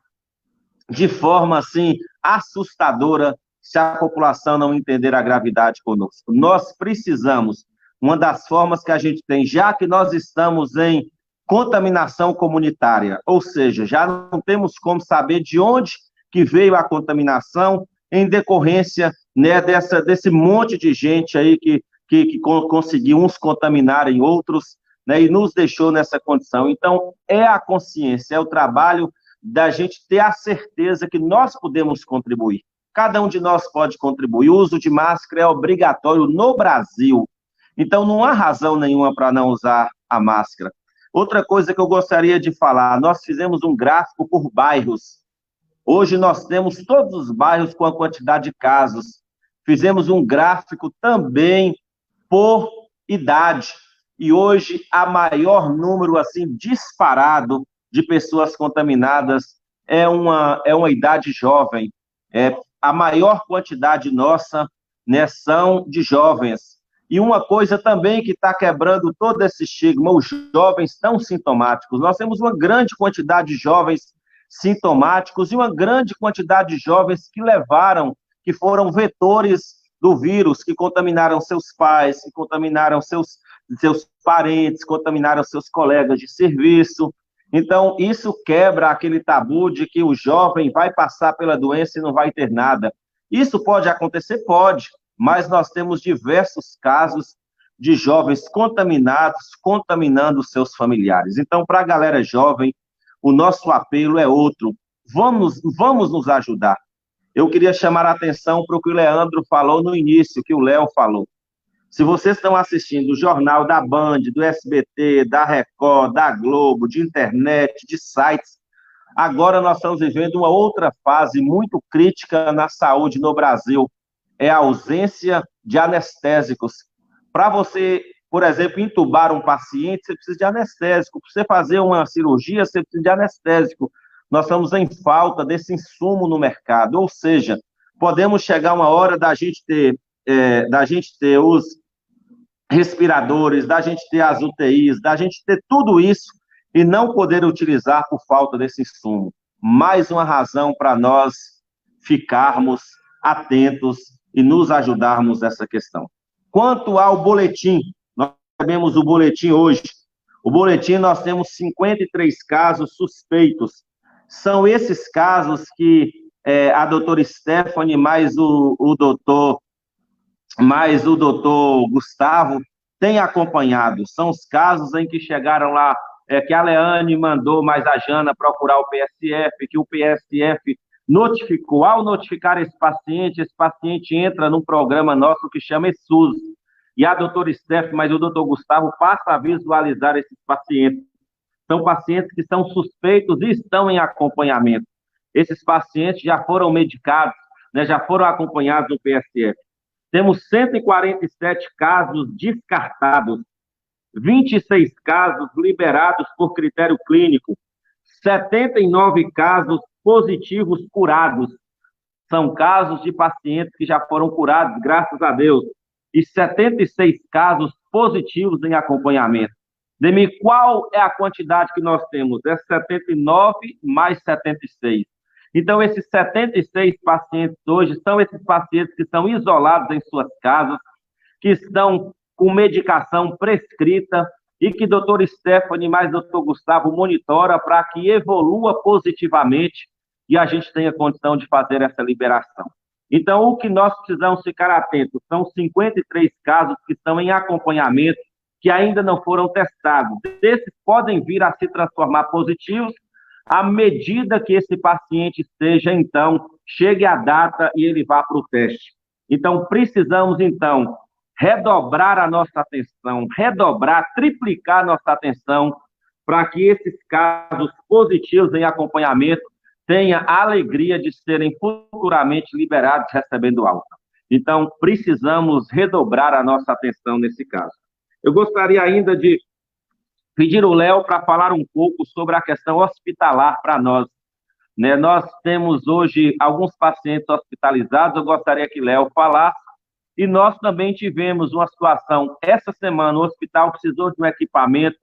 de forma, assim, assustadora se a população não entender a gravidade conosco. Nós precisamos, uma das formas que a gente tem, já que nós estamos em contaminação comunitária, ou seja, já não temos como saber de onde que veio a contaminação em decorrência, né, desse monte de gente aí que conseguiu uns contaminarem outros, né, e nos deixou nessa condição. Então, é a consciência, é o trabalho da gente ter a certeza que nós podemos contribuir. Cada um de nós pode contribuir. O uso de máscara é obrigatório no Brasil. Então, não há razão nenhuma para não usar a máscara. Outra coisa que eu gostaria de falar, nós fizemos um gráfico por bairros, Hoje nós temos todos os bairros com a quantidade de casos. Fizemos um gráfico também por idade. E hoje a maior número assim disparado de pessoas contaminadas é uma idade jovem. A maior quantidade nossa, né, são de jovens. E uma coisa também que está quebrando todo esse estigma, os jovens tão sintomáticos. Nós temos uma grande quantidade de jovens sintomáticos e uma grande quantidade de jovens que foram vetores do vírus, que contaminaram seus pais, que contaminaram seus parentes, contaminaram seus colegas de serviço. Então, isso quebra aquele tabu de que o jovem vai passar pela doença e não vai ter nada. Isso pode acontecer? Pode, mas nós temos diversos casos de jovens contaminados, contaminando seus familiares. Então, para a galera jovem, o nosso apelo é outro. Vamos nos ajudar. Eu queria chamar a atenção para o que o Leandro falou no início, que o Léo falou. Se vocês estão assistindo o jornal da Band, do SBT, da Record, da Globo, de internet, de sites, agora nós estamos vivendo uma outra fase muito crítica na saúde no Brasil. É a ausência de anestésicos. Para você, por exemplo, entubar um paciente, você precisa de anestésico. Para você fazer uma cirurgia, você precisa de anestésico. Nós estamos em falta desse insumo no mercado. Ou seja, podemos chegar uma hora da gente ter os respiradores, da gente ter as UTIs, da gente ter tudo isso e não poder utilizar por falta desse insumo. Mais uma razão para nós ficarmos atentos e nos ajudarmos nessa questão. Quanto ao boletim, nós recebemos o boletim hoje. O boletim nós temos 53 casos suspeitos. São esses casos que a doutora Stephanie mais o doutor Gustavo têm acompanhado. São os casos em que chegaram lá, que a Leane mandou mais a Jana procurar o PSF, que o PSF notificou. Ao notificar esse paciente entra num programa nosso que chama ESUS. E a doutora Stephanie, mas o doutor Gustavo passa a visualizar esses pacientes. São pacientes que são suspeitos e estão em acompanhamento. Esses pacientes já foram medicados, né, já foram acompanhados no PSF. Temos 147 casos descartados, 26 casos liberados por critério clínico, 79 casos positivos curados. São casos de pacientes que já foram curados, graças a Deus, e 76 casos positivos em acompanhamento. Demi, qual é a quantidade que nós temos? É 79 mais 76. Então, esses 76 pacientes hoje são esses pacientes que estão isolados em suas casas, que estão com medicação prescrita e que doutor Stephanie mais doutor Gustavo monitora para que evolua positivamente e a gente tenha condição de fazer essa liberação. Então, o que nós precisamos ficar atentos são 53 casos que estão em acompanhamento, que ainda não foram testados. Esses podem vir a se transformar positivos à medida que esse paciente esteja, então, chegue a data e ele vá para o teste. Então, precisamos, então, redobrar a nossa atenção, triplicar a nossa atenção para que esses casos positivos em acompanhamento tenham a alegria de serem futuramente liberados recebendo alta. Então, precisamos redobrar a nossa atenção nesse caso. Eu gostaria ainda de pedir o Léo para falar um pouco sobre a questão hospitalar para nós. Né? Nós temos hoje alguns pacientes hospitalizados, eu gostaria que o Léo falasse, e nós também tivemos uma situação, essa semana o hospital precisou de um equipamento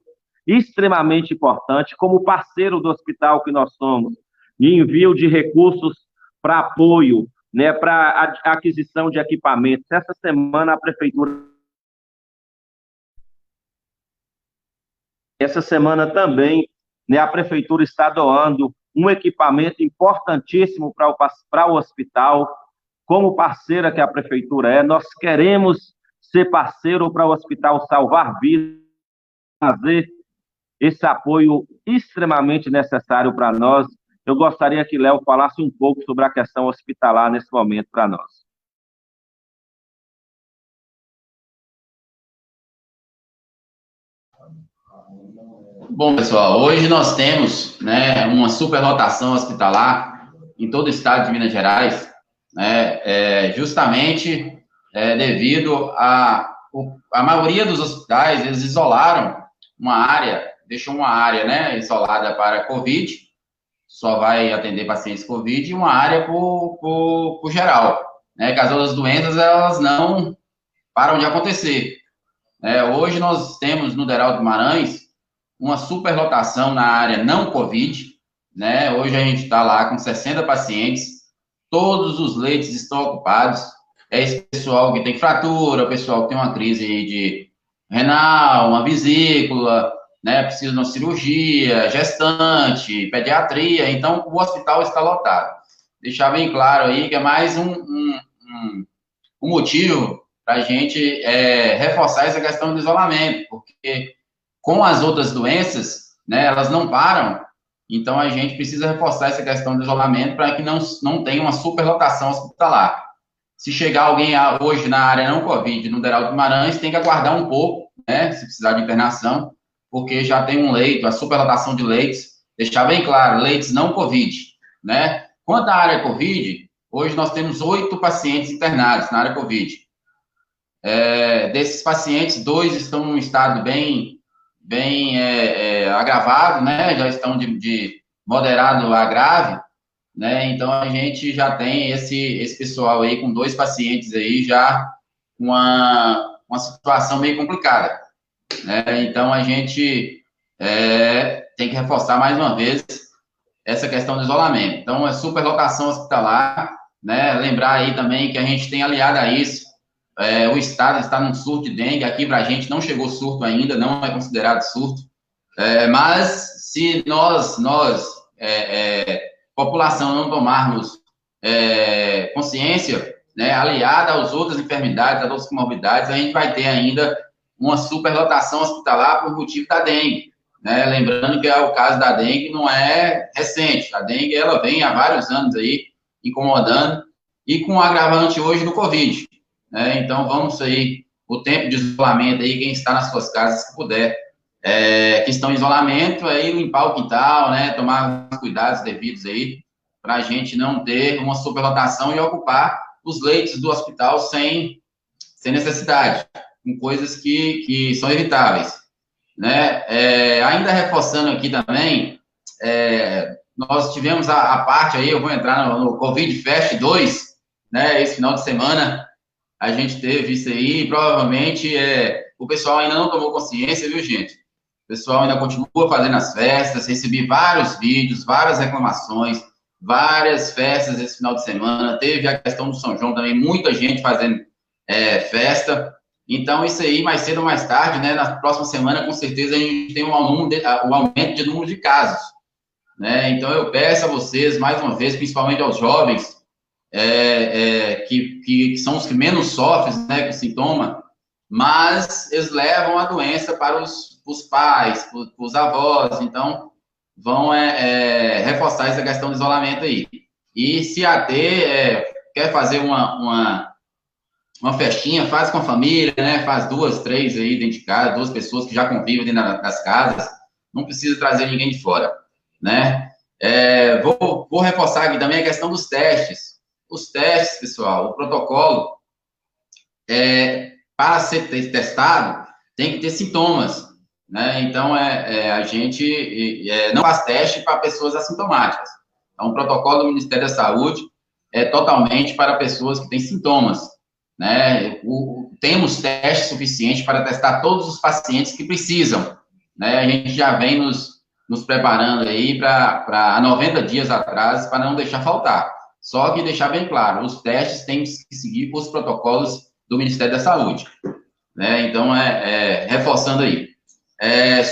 extremamente importante, como parceiro do hospital que nós somos, de envio de recursos para apoio, né, para aquisição de equipamentos. Essa semana a prefeitura... Essa semana também, né, a prefeitura está doando um equipamento importantíssimo para o hospital. Como parceira que a prefeitura é, nós queremos ser parceiro para o hospital salvar vidas, fazer esse apoio extremamente necessário para nós. Eu gostaria que Léo falasse um pouco sobre a questão hospitalar nesse momento para nós. Bom, pessoal, hoje nós temos, né, uma superlotação hospitalar. em todo o estado de Minas Gerais, né, justamente devido a maioria dos hospitais, eles isolaram uma área, deixou uma área, né, isolada para COVID, só vai atender pacientes COVID, e uma área por geral, né, que as outras doenças, elas não param de acontecer. Hoje nós temos no Deral do Guimarães uma superlotação na área não COVID, né, hoje a gente está lá com 60 pacientes, todos os leitos estão ocupados, esse pessoal que tem fratura, o pessoal que tem uma crise de renal, uma vesícula, né, precisa de uma cirurgia, gestante, pediatria, então o hospital está lotado. Deixar bem claro aí que é mais um motivo para a gente reforçar essa questão do isolamento, porque com as outras doenças, né, elas não param, então a gente precisa reforçar essa questão do isolamento para que não tenha uma superlotação hospitalar. Se chegar alguém hoje na área não COVID, no Deral do Guimarães, tem que aguardar um pouco, né, se precisar de internação, porque já tem um leito, a superlotação de leitos, deixar bem claro, leitos não COVID, né? Quanto à área COVID, hoje nós temos 8 pacientes internados na área COVID. Desses pacientes, 2 estão num estado bem agravado, né? Já estão de moderado a grave, né? Então a gente já tem esse pessoal aí com 2 pacientes aí já uma situação meio complicada, né? Então a gente tem que reforçar mais uma vez essa questão do isolamento. Então, superlotação hospitalar, né? Lembrar aí também que a gente tem aliado a isso, o estado está num surto de dengue, aqui para a gente não chegou surto ainda, não é considerado surto, mas se nós população, não tomarmos consciência, né, aliada às outras enfermidades, às outras comorbidades, a gente vai ter ainda uma superlotação hospitalar por motivo da dengue, né? Lembrando que o caso da dengue não é recente, a dengue ela vem há vários anos aí incomodando, e com o agravante hoje do Covid, né? Então vamos aí, o tempo de isolamento aí, quem está nas suas casas, se puder, que estão em isolamento, aí limpar o quintal, né, tomar os cuidados devidos aí, para a gente não ter uma superlotação e ocupar os leitos do hospital sem necessidade, com coisas que são evitáveis, né? Ainda reforçando aqui também, nós tivemos a parte aí, eu vou entrar no Covid Fest 2, né, esse final de semana, a gente teve isso aí, provavelmente o pessoal ainda não tomou consciência, viu, gente? O pessoal ainda continua fazendo as festas, recebi vários vídeos, várias reclamações, várias festas esse final de semana, teve a questão do São João também, muita gente fazendo festa, então isso aí, mais cedo ou mais tarde, né, na próxima semana, com certeza, a gente tem o aumento de número de casos, né, então eu peço a vocês, mais uma vez, principalmente aos jovens, que são os que menos sofrem, né, com sintoma, mas eles levam a doença para os pais, para os avós, então vão reforçar essa questão do isolamento aí. E se ater, quer fazer uma festinha, faz com a família, né, faz 2, 3 aí dentro de casa, 2 pessoas que já convivem dentro das casas, não precisa trazer ninguém de fora, né. Vou reforçar aqui também a questão dos testes. Os testes, pessoal, o protocolo, para ser testado, tem que ter sintomas, né? Então, a gente não faz teste para pessoas assintomáticas. Então, o protocolo do Ministério da Saúde é totalmente para pessoas que têm sintomas, né? Temos testes suficientes para testar todos os pacientes que precisam, né? A gente já vem nos preparando aí para 90 dias atrás, para não deixar faltar. Só que deixar bem claro, os testes têm que seguir os protocolos do Ministério da Saúde, né? Então, reforçando aí.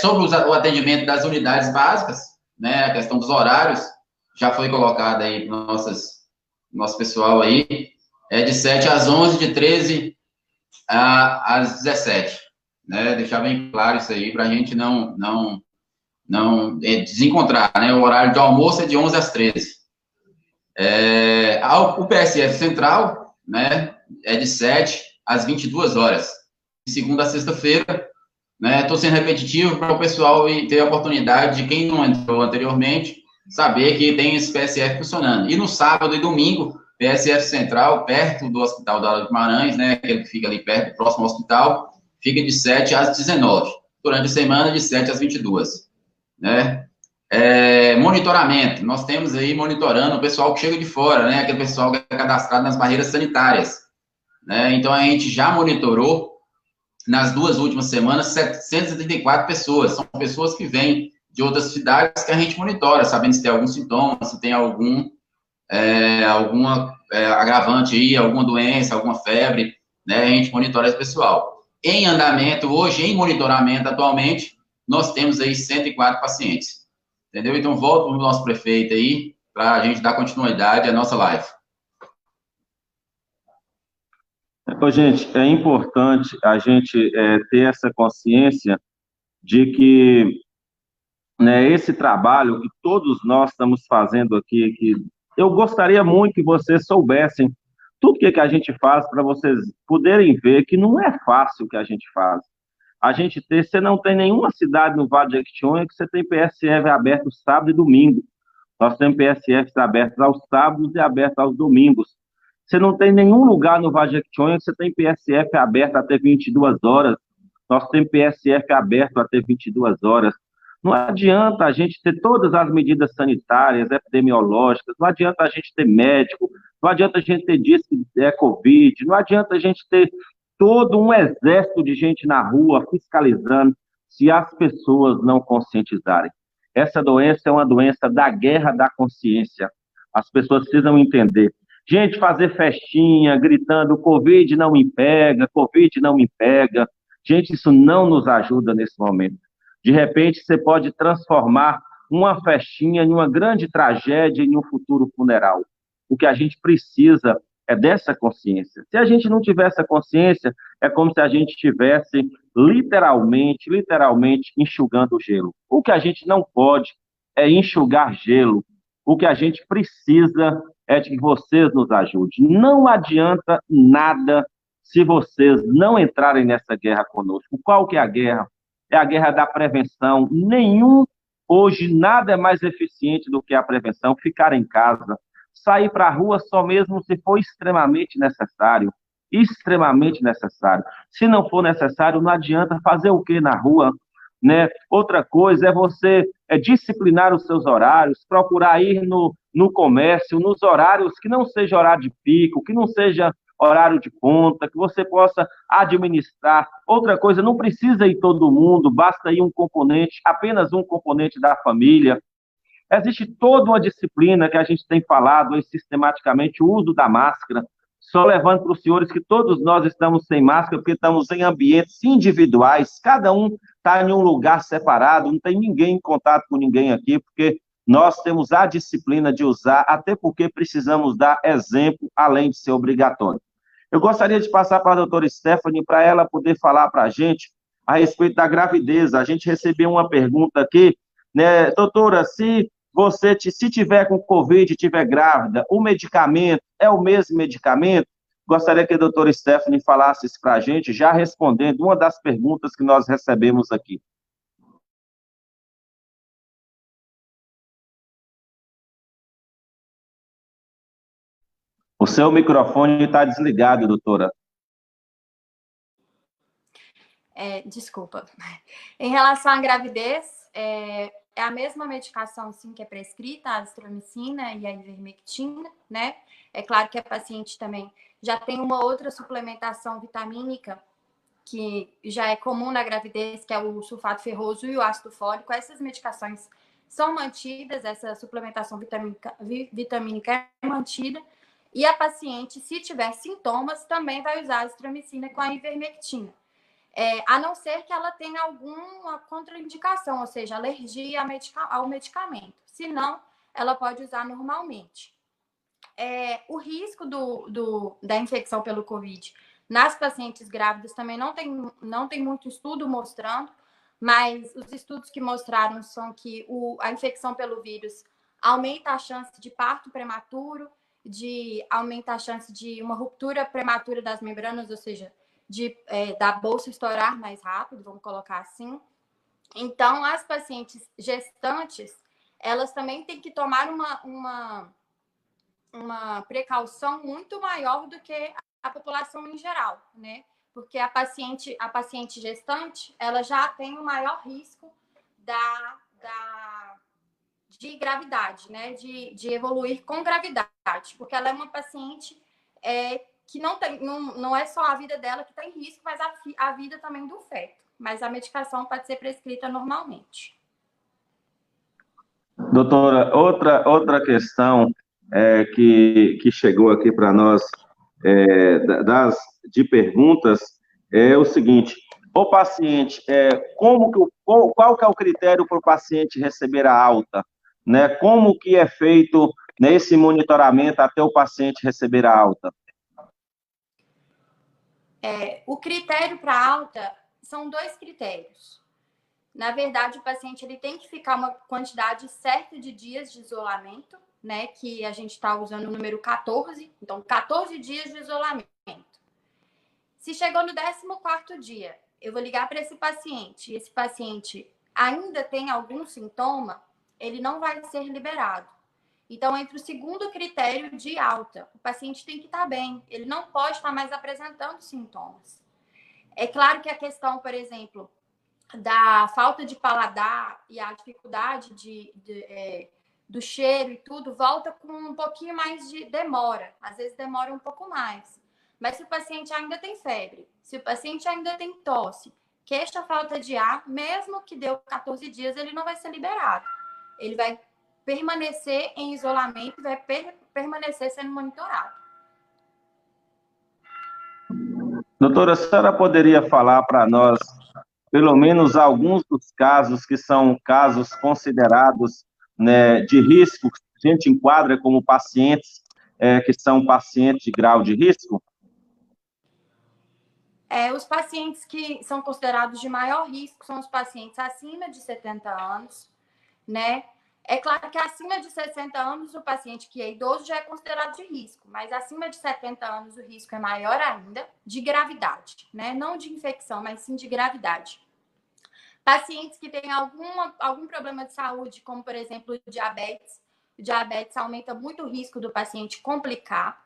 Sobre o atendimento das unidades básicas, né, a questão dos horários, já foi colocada aí para o nosso pessoal aí, de 7 às 11, de 13 às 17, né? Deixar bem claro isso aí, para a gente não desencontrar, né? O horário de almoço é de 11 às 13. O PSF Central, né, é de 7 às 22 horas, de segunda a sexta-feira, né? Estou sendo repetitivo para o pessoal ter a oportunidade de quem não entrou anteriormente, saber que tem esse PSF funcionando. E no sábado e domingo, PSF Central, perto do Hospital da Guimarães, né, aquele que fica ali perto, próximo ao hospital, fica de 7 às 19. Durante a semana, de 7 às 22. Né? Monitoramento. Nós temos aí monitorando o pessoal que chega de fora, né, aquele pessoal que é cadastrado nas barreiras sanitárias. Né? Então, a gente já monitorou, nas 2 últimas semanas, 734 pessoas. São pessoas que vêm de outras cidades que a gente monitora, sabendo se tem algum sintoma, se tem alguma agravante aí, alguma doença, alguma febre, né? A gente monitora esse pessoal. Em andamento, hoje, em monitoramento atualmente, nós temos aí 104 pacientes. Entendeu? Então, volto para o nosso prefeito aí, para a gente dar continuidade à nossa live. Gente, é importante a gente ter essa consciência de que, né, esse trabalho que todos nós estamos fazendo aqui, que eu gostaria muito que vocês soubessem tudo que a gente faz para vocês poderem ver que não é fácil o que a gente faz. Você não tem nenhuma cidade no Vale de Jequitinhonha que você tem PSF aberto sábado e domingo. Nós temos PSFs abertos aos sábados e abertos aos domingos. Você não tem nenhum lugar no Vale de Jequitinhonha que você tem PSF aberto até 22 horas. Nós temos PSF aberto até 22 horas. Não adianta a gente ter todas as medidas sanitárias, epidemiológicas, não adianta a gente ter médico, não adianta a gente ter disco de Covid, não adianta a gente ter todo um exército de gente na rua fiscalizando se as pessoas não conscientizarem. Essa doença é uma doença da guerra da consciência. As pessoas precisam entender. Gente, fazer festinha, gritando, Covid não me pega, Covid não me pega. Gente, isso não nos ajuda nesse momento. De repente, você pode transformar uma festinha em uma grande tragédia em um futuro funeral. O que a gente precisa é dessa consciência. Se a gente não tiver essa consciência, é como se a gente estivesse literalmente enxugando gelo. O que a gente não pode é enxugar gelo. O que a gente precisa é de que vocês nos ajudem. Não adianta nada se vocês não entrarem nessa guerra conosco. Qual que é a guerra? É a guerra da prevenção. Hoje, nada é mais eficiente do que a prevenção. Ficar em casa, sair para a rua só mesmo se for extremamente necessário. Extremamente necessário. Se não for necessário, não adianta fazer o que na rua, né? Outra coisa é você disciplinar os seus horários, procurar ir no comércio, nos horários que não seja horário de pico, que não seja horário de ponta, que você possa administrar. Outra coisa, não precisa ir todo mundo, basta ir um componente, apenas um componente da família. Existe toda uma disciplina que a gente tem falado aí, sistematicamente, o uso da máscara, só levando para os senhores que todos nós estamos sem máscara, porque estamos em ambientes individuais, cada um está em um lugar separado, não tem ninguém em contato com ninguém aqui, porque nós temos a disciplina de usar, até porque precisamos dar exemplo, além de ser obrigatório. Eu gostaria de passar para a doutora Stephanie, para ela poder falar para a gente a respeito da gravidez. A gente recebeu uma pergunta aqui, né, doutora, se tiver com Covid e tiver grávida, o medicamento é o mesmo medicamento? Gostaria que a doutora Stephanie falasse isso para a gente, já respondendo uma das perguntas que nós recebemos aqui. O seu microfone está desligado, doutora. Desculpa. Em relação à gravidez, é a mesma medicação, sim, que é prescrita, a azitromicina e a ivermectina, né? É claro que a paciente também já tem uma outra suplementação vitamínica que já é comum na gravidez, que é o sulfato ferroso e o ácido fólico. Essas medicações são mantidas, essa suplementação vitamínica é mantida, e a paciente, se tiver sintomas, também vai usar a azitromicina com a ivermectina. A não ser que ela tenha alguma contraindicação, ou seja, alergia ao medicamento. Se não, ela pode usar normalmente. O risco da infecção pelo Covid nas pacientes grávidas também não tem muito estudo mostrando, mas os estudos que mostraram são que a infecção pelo vírus aumenta a chance de parto prematuro, aumenta a chance de uma ruptura prematura das membranas, ou seja, da bolsa estourar mais rápido, vamos colocar assim. Então, as pacientes gestantes, elas também têm que tomar uma precaução muito maior do que a população em geral, né? Porque a paciente gestante, ela já tem um maior risco de gravidade, né? De evoluir com gravidade, porque ela é uma paciente que não é só a vida dela que está em risco, mas a vida também do feto. Mas a medicação pode ser prescrita normalmente. Doutora, outra questão que chegou aqui para nós de perguntas é o seguinte: o paciente, qual que é o critério para o paciente receber a alta? Né? Como que é feito esse monitoramento até o paciente receber a alta? O critério para alta são 2 critérios. Na verdade, o paciente ele tem que ficar uma quantidade certa de dias de isolamento, né? Que a gente está usando o número 14. Então, 14 dias de isolamento. Se chegou no 14º dia, eu vou ligar para esse paciente e esse paciente ainda tem algum sintoma, ele não vai ser liberado. Então, entre o segundo critério de alta, o paciente tem que estar bem, ele não pode estar mais apresentando sintomas. É claro que a questão, por exemplo, da falta de paladar e a dificuldade do cheiro e tudo, volta com um pouquinho mais de demora. Às vezes demora um pouco mais. Mas se o paciente ainda tem febre, se o paciente ainda tem tosse, queixa falta de ar, mesmo que deu 14 dias, ele não vai ser liberado. Ele vai permanecer em isolamento e vai permanecer sendo monitorado. Doutora, a senhora poderia falar para nós, pelo menos, alguns dos casos que são casos considerados, né, de risco, que a gente enquadra como pacientes que são pacientes de grau de risco? Os pacientes que são considerados de maior risco são os pacientes acima de 70 anos, né? É claro que acima de 60 anos, o paciente que é idoso já é considerado de risco, mas acima de 70 anos o risco é maior ainda de gravidade, né? Não de infecção, mas sim de gravidade. Pacientes que têm algum problema de saúde, como, por exemplo, o diabetes aumenta muito o risco do paciente complicar.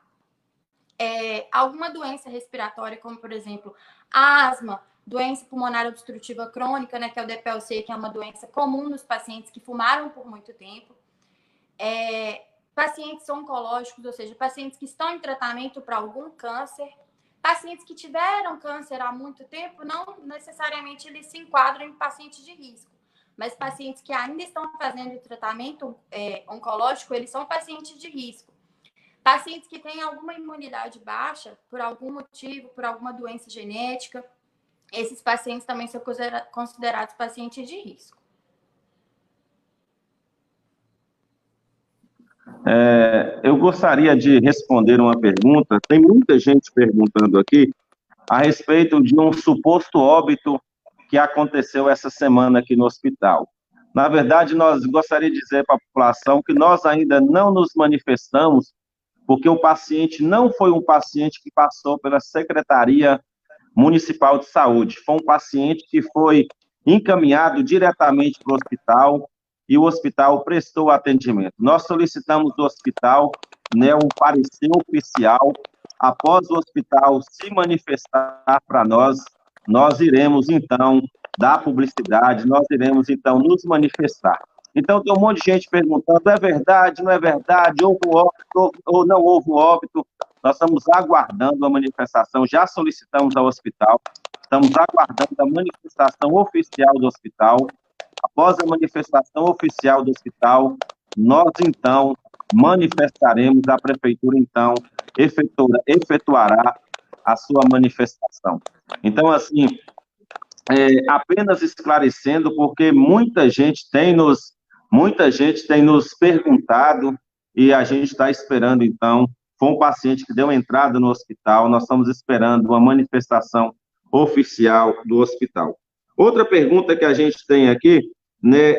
Alguma doença respiratória, como, por exemplo, asma, doença pulmonar obstrutiva crônica, né, que é o DPLC, que é uma doença comum nos pacientes que fumaram por muito tempo. Pacientes oncológicos, ou seja, pacientes que estão em tratamento para algum câncer. Pacientes que tiveram câncer há muito tempo, não necessariamente eles se enquadram em pacientes de risco. Mas pacientes que ainda estão fazendo tratamento oncológico, eles são pacientes de risco. Pacientes que têm alguma imunidade baixa, por algum motivo, por alguma doença genética, esses pacientes também são considerados pacientes de risco. Eu gostaria de responder uma pergunta. Tem muita gente perguntando aqui a respeito de um suposto óbito que aconteceu essa semana aqui no hospital. Na verdade, nós gostaríamos de dizer para a população que nós ainda não nos manifestamos, porque o paciente não foi um paciente que passou pela Secretaria Municipal de Saúde. Foi um paciente que foi encaminhado diretamente para o hospital e o hospital prestou atendimento. Nós solicitamos do hospital, né, um parecer oficial. Após o hospital se manifestar para nós, nós iremos, então, dar publicidade, nós iremos, então, nos manifestar. Então, tem um monte de gente perguntando, é verdade, não é verdade, houve óbito ou não houve óbito? Nós estamos aguardando a manifestação, já solicitamos ao hospital, estamos aguardando a manifestação oficial do hospital. Após a manifestação oficial do hospital, nós, então, manifestaremos, a prefeitura, então, efetuará a sua manifestação. Então, assim, apenas esclarecendo, porque muita gente tem nos perguntado e a gente está esperando, então, foi um paciente que deu entrada no hospital, nós estamos esperando uma manifestação oficial do hospital. Outra pergunta que a gente tem aqui, né,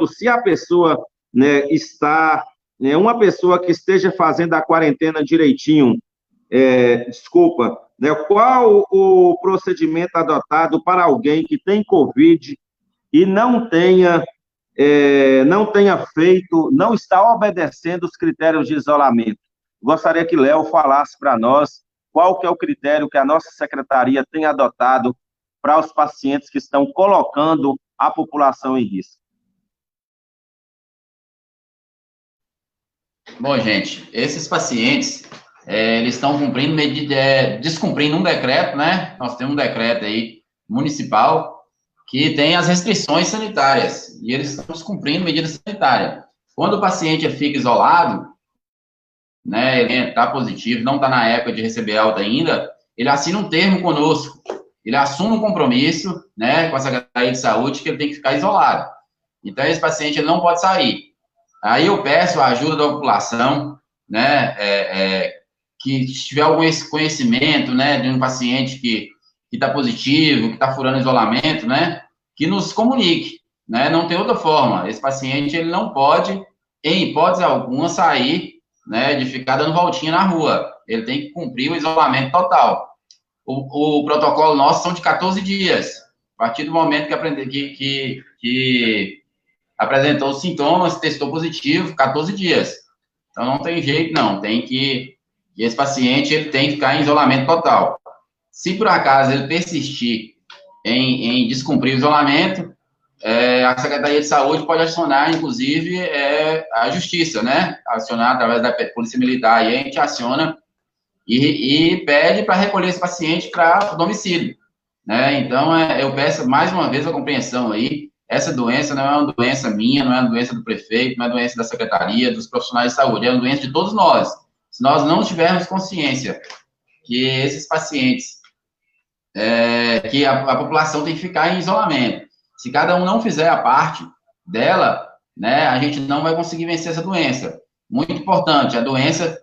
se a pessoa, né, está, né, uma pessoa que esteja fazendo a quarentena direitinho, né, qual o procedimento adotado para alguém que tem Covid e não não está obedecendo os critérios de isolamento. Gostaria que Léo falasse para nós qual que é o critério que a nossa secretaria tem adotado para os pacientes que estão colocando a população em risco. Bom, gente, esses pacientes, eles estão descumprindo um decreto, né? Nós temos um decreto aí municipal que tem as restrições sanitárias, e eles estão descumprindo medidas sanitárias. Quando o paciente fica isolado, né, ele está positivo, não está na época de receber alta ainda, ele assina um termo conosco, ele assume um compromisso, né, com a Secretaria de Saúde, que ele tem que ficar isolado. Então, esse paciente ele não pode sair. Aí eu peço a ajuda da população, né, que tiver algum conhecimento, né, de um paciente que está positivo, que está furando isolamento, né, que nos comunique, né, não tem outra forma. Esse paciente, ele não pode, em hipótese alguma, sair, né, de ficar dando voltinha na rua. Ele tem que cumprir o isolamento total. O protocolo nosso são de 14 dias. A partir do momento que apresentou os sintomas, testou positivo, 14 dias. Então, não tem jeito, não. Esse paciente, ele tem que ficar em isolamento total. Se, por acaso, ele persistir em descumprir o isolamento, a Secretaria de Saúde pode acionar, inclusive, a Justiça, né? Acionar através da Polícia Militar. E a gente aciona e pede para recolher esse paciente para o domicílio, né? Então, eu peço mais uma vez a compreensão aí. Essa doença não é uma doença minha, não é uma doença do prefeito, não é uma doença da secretaria, dos profissionais de saúde, é uma doença de todos nós. Se nós não tivermos consciência que esses pacientes, que a população tem que ficar em isolamento, se cada um não fizer a parte dela, né, a gente não vai conseguir vencer essa doença. Muito importante, a doença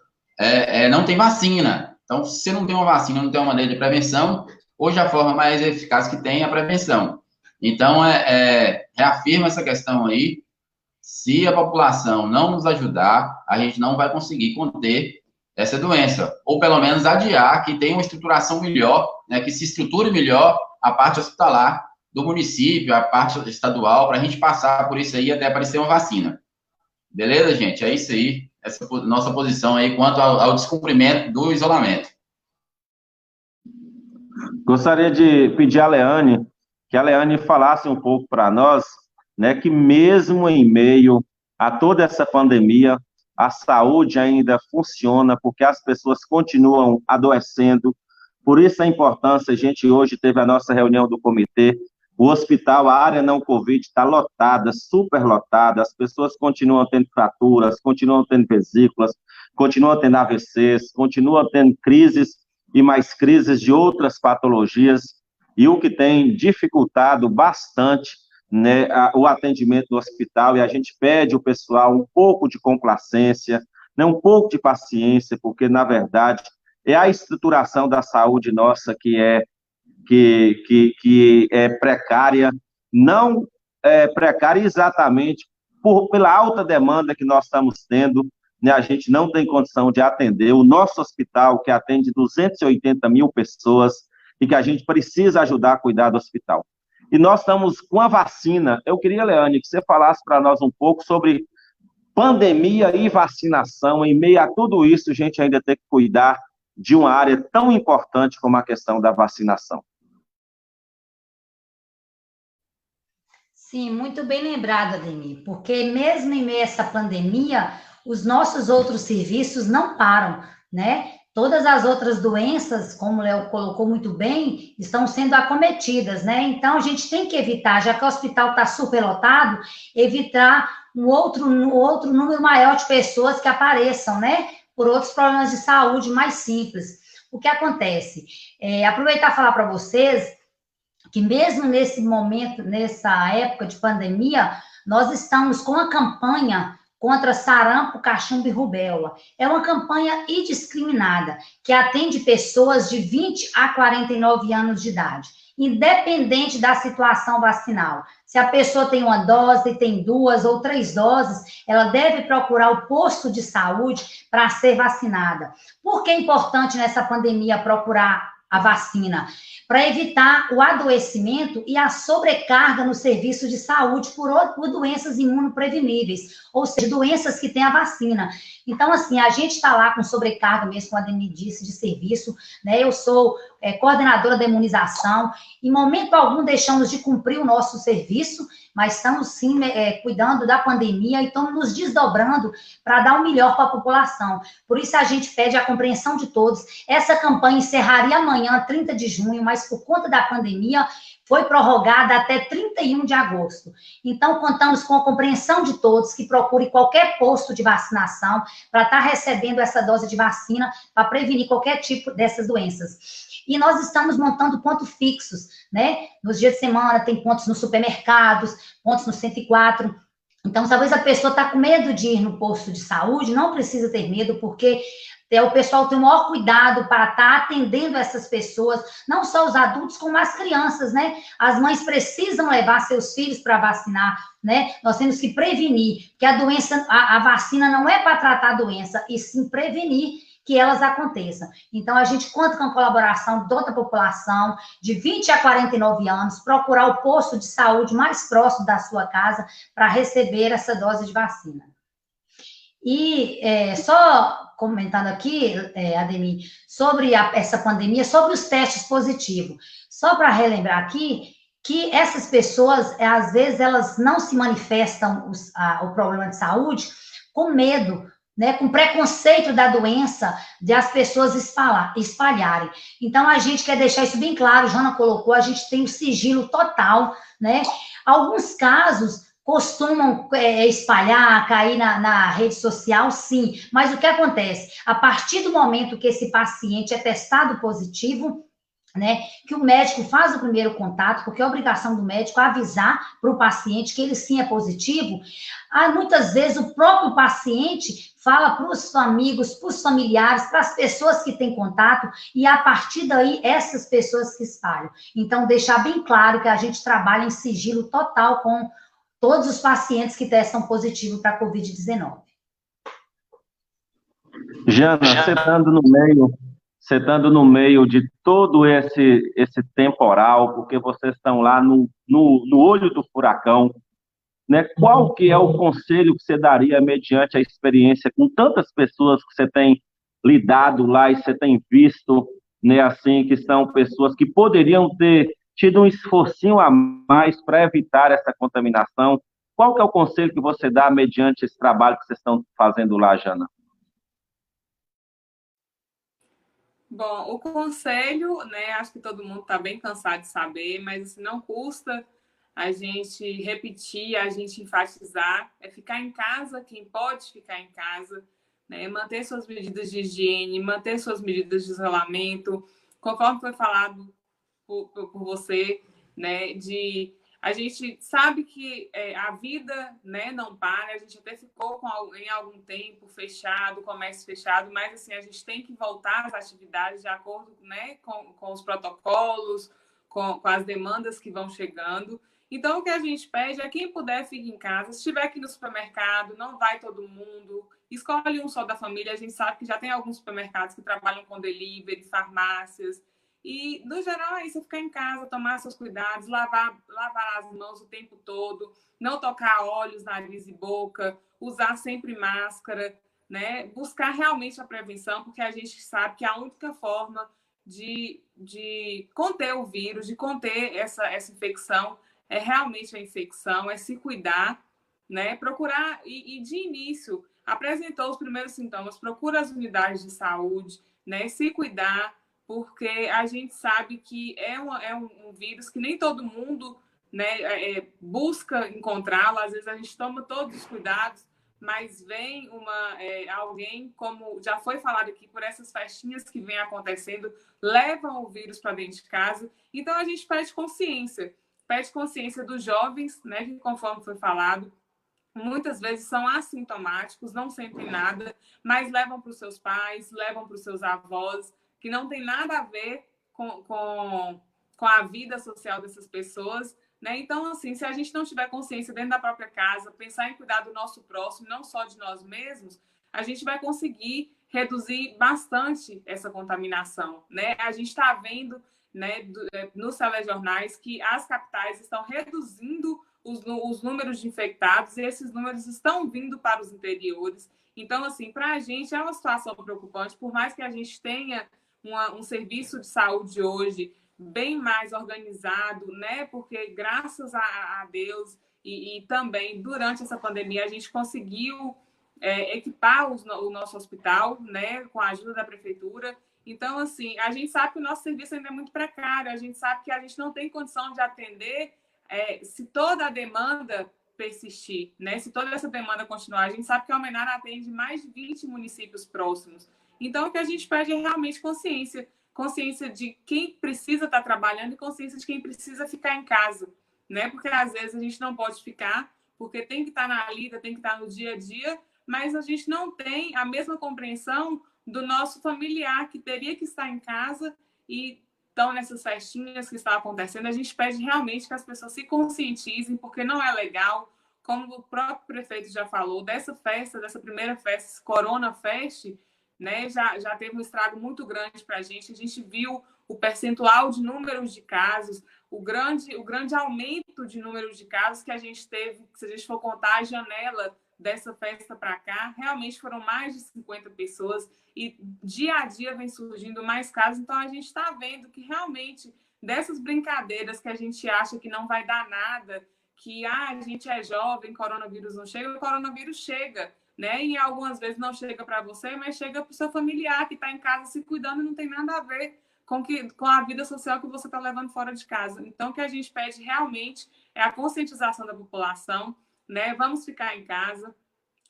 não tem vacina. Então, se você não tem uma vacina, não tem uma maneira de prevenção, hoje a forma mais eficaz que tem é a prevenção. Então, reafirma essa questão aí. Se a população não nos ajudar, a gente não vai conseguir conter essa doença. Ou, pelo menos, adiar que tenha uma estruturação melhor, né, que se estruture melhor a parte hospitalar do município, a parte estadual, para a gente passar por isso aí até aparecer uma vacina. Beleza, gente? É isso aí. Essa é a nossa posição aí quanto ao descumprimento do isolamento. Gostaria de pedir à Leane, que a Leane falasse um pouco para nós, né, que mesmo em meio a toda essa pandemia, a saúde ainda funciona, porque as pessoas continuam adoecendo. Por isso a importância, a gente hoje teve a nossa reunião do comitê, o hospital, a área não Covid está lotada, super lotada, as pessoas continuam tendo fraturas, continuam tendo vesículas, continuam tendo AVCs, continuam tendo crises e mais crises de outras patologias, e o que tem dificultado bastante, né, o atendimento do hospital, e a gente pede ao pessoal um pouco de complacência, né, um pouco de paciência, porque, na verdade, é a estruturação da saúde nossa que é precária, não precária exatamente pela alta demanda que nós estamos tendo, né, a gente não tem condição de atender. O nosso hospital, que atende 280 mil pessoas, e que a gente precisa ajudar a cuidar do hospital. E nós estamos com a vacina. Eu queria, Leane, que você falasse para nós um pouco sobre pandemia e vacinação. Em meio a tudo isso, a gente ainda tem que cuidar de uma área tão importante como a questão da vacinação. Sim, muito bem lembrado, Ademir, porque mesmo em meio a essa pandemia, os nossos outros serviços não param, né? Todas as outras doenças, como o Léo colocou muito bem, estão sendo acometidas, né? Então, a gente tem que evitar, já que o hospital está superlotado, evitar um outro número maior de pessoas que apareçam, né? Por outros problemas de saúde mais simples. O que acontece? Aproveitar e falar para vocês que mesmo nesse momento, nessa época de pandemia, nós estamos com a campanha contra sarampo, cachumba e rubéola. É uma campanha indiscriminada, que atende pessoas de 20 a 49 anos de idade, independente da situação vacinal. Se a pessoa tem uma dose, tem 2 ou 3 doses, ela deve procurar o posto de saúde para ser vacinada. Por que é importante nessa pandemia procurar a vacina, para evitar o adoecimento e a sobrecarga no serviço de saúde por doenças imunopreveníveis, ou seja, doenças que têm a vacina. Então, assim, a gente está lá com sobrecarga mesmo, como a Ademir disse, de serviço, né? Eu sou coordenadora da imunização, em momento algum deixamos de cumprir o nosso serviço, mas estamos sim cuidando da pandemia e estamos nos desdobrando para dar o melhor para a população. Por isso a gente pede a compreensão de todos. Essa campanha encerraria amanhã, 30 de junho, mas por conta da pandemia foi prorrogada até 31 de agosto. Então, contamos com a compreensão de todos que procure qualquer posto de vacinação para estar recebendo essa dose de vacina para prevenir qualquer tipo dessas doenças. E nós estamos montando pontos fixos, né? Nos dias de semana tem pontos nos supermercados, pontos no 104. Então, talvez a pessoa está com medo de ir no posto de saúde, não precisa ter medo, porque o pessoal tem o maior cuidado para estar atendendo essas pessoas, não só os adultos, como as crianças, né? As mães precisam levar seus filhos para vacinar, né? Nós temos que prevenir, que a doença, a vacina não é para tratar a doença, e sim prevenir que elas aconteçam. Então, a gente conta com a colaboração de toda a população, de 20 a 49 anos, procurar o posto de saúde mais próximo da sua casa para receber essa dose de vacina. E só comentando aqui, Ademir, sobre essa pandemia, sobre os testes positivos. Só para relembrar aqui que essas pessoas, às vezes, elas não se manifestam o problema de saúde com medo, né, com preconceito da doença, de as pessoas espalharem. Então, a gente quer deixar isso bem claro, Jana colocou, a gente tem o sigilo total, né? Alguns casos costumam espalhar, cair na rede social, sim, mas o que acontece? A partir do momento que esse paciente é testado positivo, né, que o médico faz o primeiro contato, porque é obrigação do médico avisar para o paciente que ele sim é positivo. Muitas vezes o próprio paciente fala para os amigos, para os familiares, para as pessoas que têm contato, e a partir daí essas pessoas que espalham. Então, deixar bem claro que a gente trabalha em sigilo total com todos os pacientes que testam positivo para a Covid-19. Jana, você estando no meio de todo esse temporal, porque vocês estão lá no olho do furacão, né? Qual que é o conselho que você daria mediante a experiência com tantas pessoas que você tem lidado lá e você tem visto, né, assim, que são pessoas que poderiam ter tido um esforcinho a mais para evitar essa contaminação? Qual que é o conselho que você dá mediante esse trabalho que vocês estão fazendo lá, Jana? Bom, o conselho, né, acho que todo mundo está bem cansado de saber, mas assim, não custa a gente repetir, a gente enfatizar, é ficar em casa, quem pode ficar em casa, né, manter suas medidas de higiene, manter suas medidas de isolamento, conforme foi falado por você, né, a gente sabe que a vida, né, não para, a gente até ficou em algum tempo fechado, comércio fechado, mas assim, a gente tem que voltar às atividades de acordo, né, com os protocolos, com as demandas que vão chegando. Então, o que a gente pede é quem puder, fique em casa. Se estiver aqui no supermercado, não vai todo mundo. Escolhe um só da família. A gente sabe que já tem alguns supermercados que trabalham com delivery, farmácias. E, no geral, é isso, ficar em casa, tomar seus cuidados, lavar as mãos o tempo todo, não tocar olhos, nariz e boca, usar sempre máscara, né? Buscar realmente a prevenção, porque a gente sabe que a única forma de conter o vírus, de conter essa infecção, é realmente a infecção, é se cuidar, né? Procurar, e de início, apresentou os primeiros sintomas, procura as unidades de saúde, né? Se cuidar, porque a gente sabe que é um vírus que nem todo mundo, né, busca encontrá-lo. Às vezes a gente toma todos os cuidados, mas vem alguém, como já foi falado aqui, por essas festinhas que vem acontecendo, levam o vírus para dentro de casa. Então a gente pede consciência dos jovens, né, que conforme foi falado, muitas vezes são assintomáticos, não sentem nada, mas levam para os seus pais, levam para os seus avós, que não tem nada a ver com a vida social dessas pessoas, né? Então, assim, se a gente não tiver consciência dentro da própria casa, pensar em cuidar do nosso próximo, não só de nós mesmos, a gente vai conseguir reduzir bastante essa contaminação, né? A gente está vendo, né, nos telejornais que as capitais estão reduzindo os números de infectados e esses números estão vindo para os interiores. Então, assim, para a gente é uma situação preocupante, por mais que a gente tenha um serviço de saúde hoje bem mais organizado, né? Porque graças a Deus e também durante essa pandemia a gente conseguiu equipar o nosso hospital, né? Com a ajuda da prefeitura. Então, assim, a gente sabe que o nosso serviço ainda é muito precário, a gente sabe que a gente não tem condição de atender se toda a demanda persistir, né? Se toda essa demanda continuar, a gente sabe que a Almenara atende mais de 20 municípios próximos. Então, o que a gente pede é realmente consciência de quem precisa estar trabalhando e consciência de quem precisa ficar em casa, né? Porque às vezes a gente não pode ficar, porque tem que estar na lida, tem que estar no dia a dia, mas a gente não tem a mesma compreensão do nosso familiar que teria que estar em casa e estão nessas festinhas que estão acontecendo. A gente pede realmente que as pessoas se conscientizem, porque não é legal, como o próprio prefeito já falou, dessa primeira festa, Corona Fest, né, já teve um estrago muito grande para a gente viu o percentual de números de casos, o grande aumento de números de casos que a gente teve, se a gente for contar a janela dessa festa para cá, realmente foram mais de 50 pessoas e dia a dia vem surgindo mais casos, então a gente está vendo que realmente dessas brincadeiras que a gente acha que não vai dar nada, que a gente é jovem, coronavírus não chega, o coronavírus chega, né? E algumas vezes não chega para você, mas chega para o seu familiar que está em casa se cuidando e não tem nada a ver com a vida social que você está levando fora de casa. Então, o que a gente pede realmente é a conscientização da população, né? Vamos ficar em casa.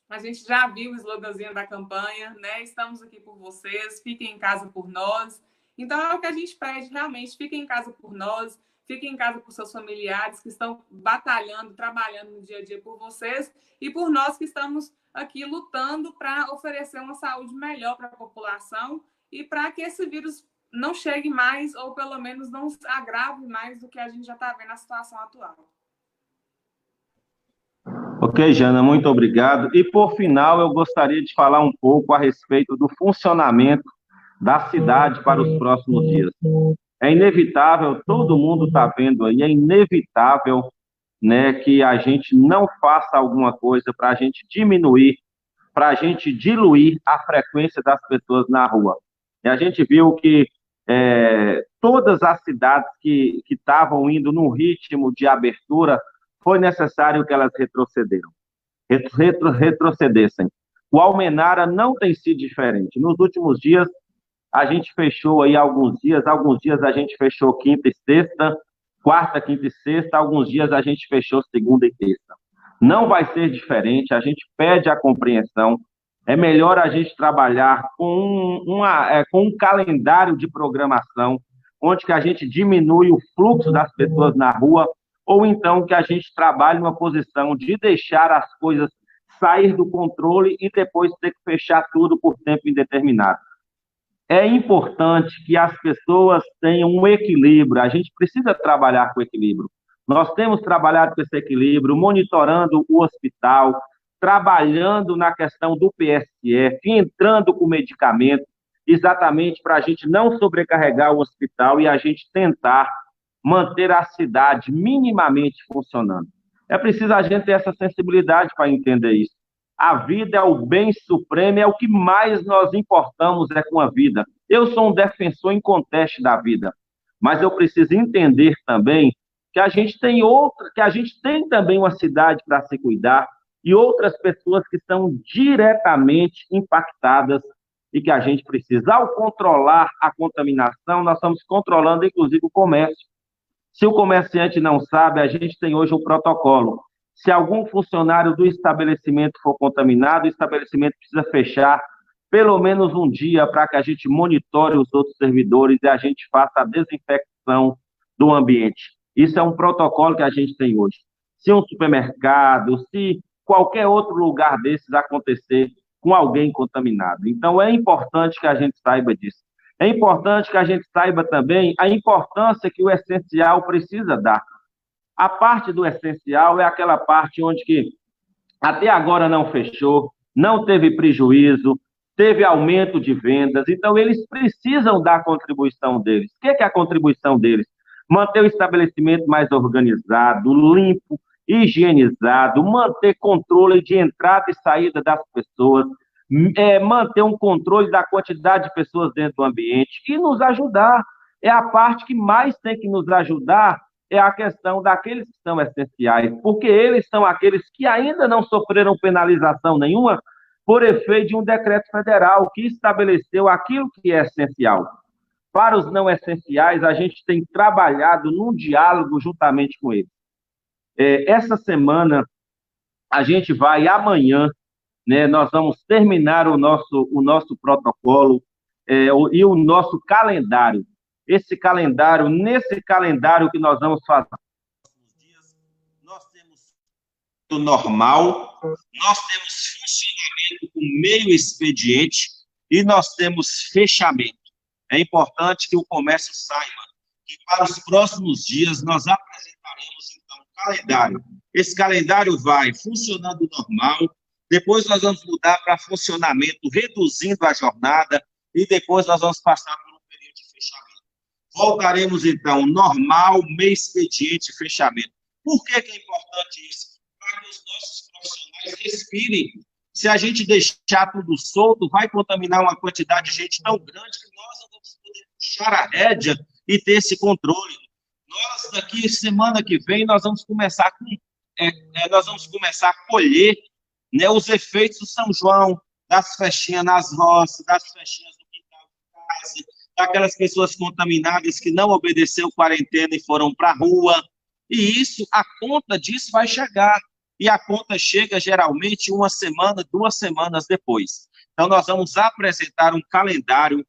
A gente já viu o sloganzinho da campanha, né? Estamos aqui por vocês, fiquem em casa por nós. Então, é o que a gente pede, realmente, fiquem em casa por nós, fiquem em casa por seus familiares que estão batalhando, trabalhando no dia a dia por vocês e por nós que estamos aqui lutando para oferecer uma saúde melhor para a população e para que esse vírus não chegue mais ou, pelo menos, não agrave mais do que a gente já está vendo na situação atual. Ok, Jana, muito obrigado. E, por final, eu gostaria de falar um pouco a respeito do funcionamento da cidade para os próximos dias. É inevitável, todo mundo está vendo aí, é inevitável, né, que a gente não faça alguma coisa para a gente diminuir, para a gente diluir a frequência das pessoas na rua. E a gente viu que todas as cidades que estavam indo num ritmo de abertura, foi necessário que elas retrocedessem. O Almenara não tem sido diferente. Nos últimos dias, a gente fechou aí alguns dias a gente fechou quinta e sexta, quarta, quinta e sexta, alguns dias a gente fechou segunda e terça. Não vai ser diferente, a gente pede a compreensão. É melhor a gente trabalhar com um calendário de programação, onde que a gente diminui o fluxo das pessoas na rua, ou então que a gente trabalhe numa posição de deixar as coisas sair do controle e depois ter que fechar tudo por tempo indeterminado. É importante que as pessoas tenham um equilíbrio, a gente precisa trabalhar com equilíbrio. Nós temos trabalhado com esse equilíbrio, monitorando o hospital, trabalhando na questão do PSF, entrando com medicamento, exatamente para a gente não sobrecarregar o hospital e a gente tentar manter a cidade minimamente funcionando. É preciso a gente ter essa sensibilidade para entender isso. A vida é o bem supremo, é o que mais nós importamos com a vida. Eu sou um defensor inconteste da vida, mas eu preciso entender também que a gente tem também uma cidade para se cuidar e outras pessoas que são diretamente impactadas e que a gente precisa. Ao controlar a contaminação, nós estamos controlando, inclusive, o comércio. Se o comerciante não sabe, a gente tem hoje um protocolo. Se algum funcionário do estabelecimento for contaminado, o estabelecimento precisa fechar pelo menos um dia para que a gente monitore os outros servidores e a gente faça a desinfecção do ambiente. Isso é um protocolo que a gente tem hoje. Se um supermercado, se qualquer outro lugar desses acontecer com alguém contaminado. Então, é importante que a gente saiba disso. É importante que a gente saiba também a importância que o essencial precisa dar. A parte do essencial é aquela parte onde que até agora não fechou, não teve prejuízo, teve aumento de vendas, então eles precisam dar a contribuição deles. O que é a contribuição deles? Manter o estabelecimento mais organizado, limpo, higienizado, manter controle de entrada e saída das pessoas, manter um controle da quantidade de pessoas dentro do ambiente e nos ajudar. É a parte que mais tem que nos ajudar, é a questão daqueles que são essenciais, porque eles são aqueles que ainda não sofreram penalização nenhuma por efeito de um decreto federal que estabeleceu aquilo que é essencial. Para os não essenciais, a gente tem trabalhado num diálogo juntamente com eles. Essa semana, a gente vai, amanhã, né, nós vamos terminar o nosso protocolo e o nosso calendário. Nesse calendário que nós vamos fazer, nós temos o normal, nós temos funcionamento com meio expediente e nós temos fechamento. É importante que o comércio saiba que para os próximos dias nós apresentaremos, então, um calendário. Esse calendário vai funcionando normal, depois nós vamos mudar para funcionamento, reduzindo a jornada, e depois nós vamos passar por um período de fechamento. Voltaremos, então, normal, meio expediente, fechamento. Por que é importante isso? Para que os nossos profissionais respirem. Se a gente deixar tudo solto, vai contaminar uma quantidade de gente tão grande que nós não vamos poder puxar a rédea e ter esse controle. Nós, daqui, semana que vem, nós vamos começar a colher, né, os efeitos do São João, das festinhas nas roças, das festinhas no quintal de casa, daquelas pessoas contaminadas que não obedeceram quarentena e foram para a rua. E isso, a conta disso vai chegar. E a conta chega geralmente 1 semana, 2 semanas depois. Então, nós vamos apresentar um calendário,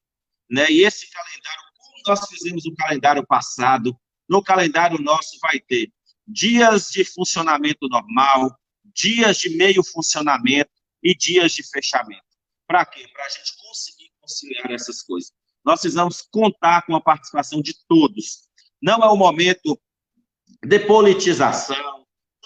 né? E esse calendário, como nós fizemos o calendário passado, no calendário nosso vai ter dias de funcionamento normal, dias de meio funcionamento e dias de fechamento. Para quê? Para a gente conseguir conciliar essas coisas. Nós precisamos contar com a participação de todos. Não é o momento de politização,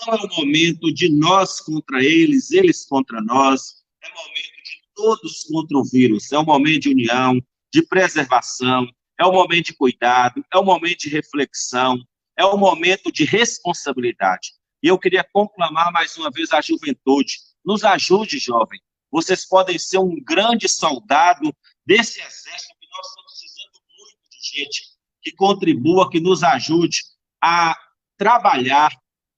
não é o momento de nós contra eles, eles contra nós. É o momento de todos contra o vírus. É um momento de união, de preservação, é um momento de cuidado, é um momento de reflexão, é um momento de responsabilidade. E eu queria conclamar mais uma vez a juventude. Nos ajude, jovem. Vocês podem ser um grande soldado desse exército que nós estamos precisando muito de gente que contribua, que nos ajude a trabalhar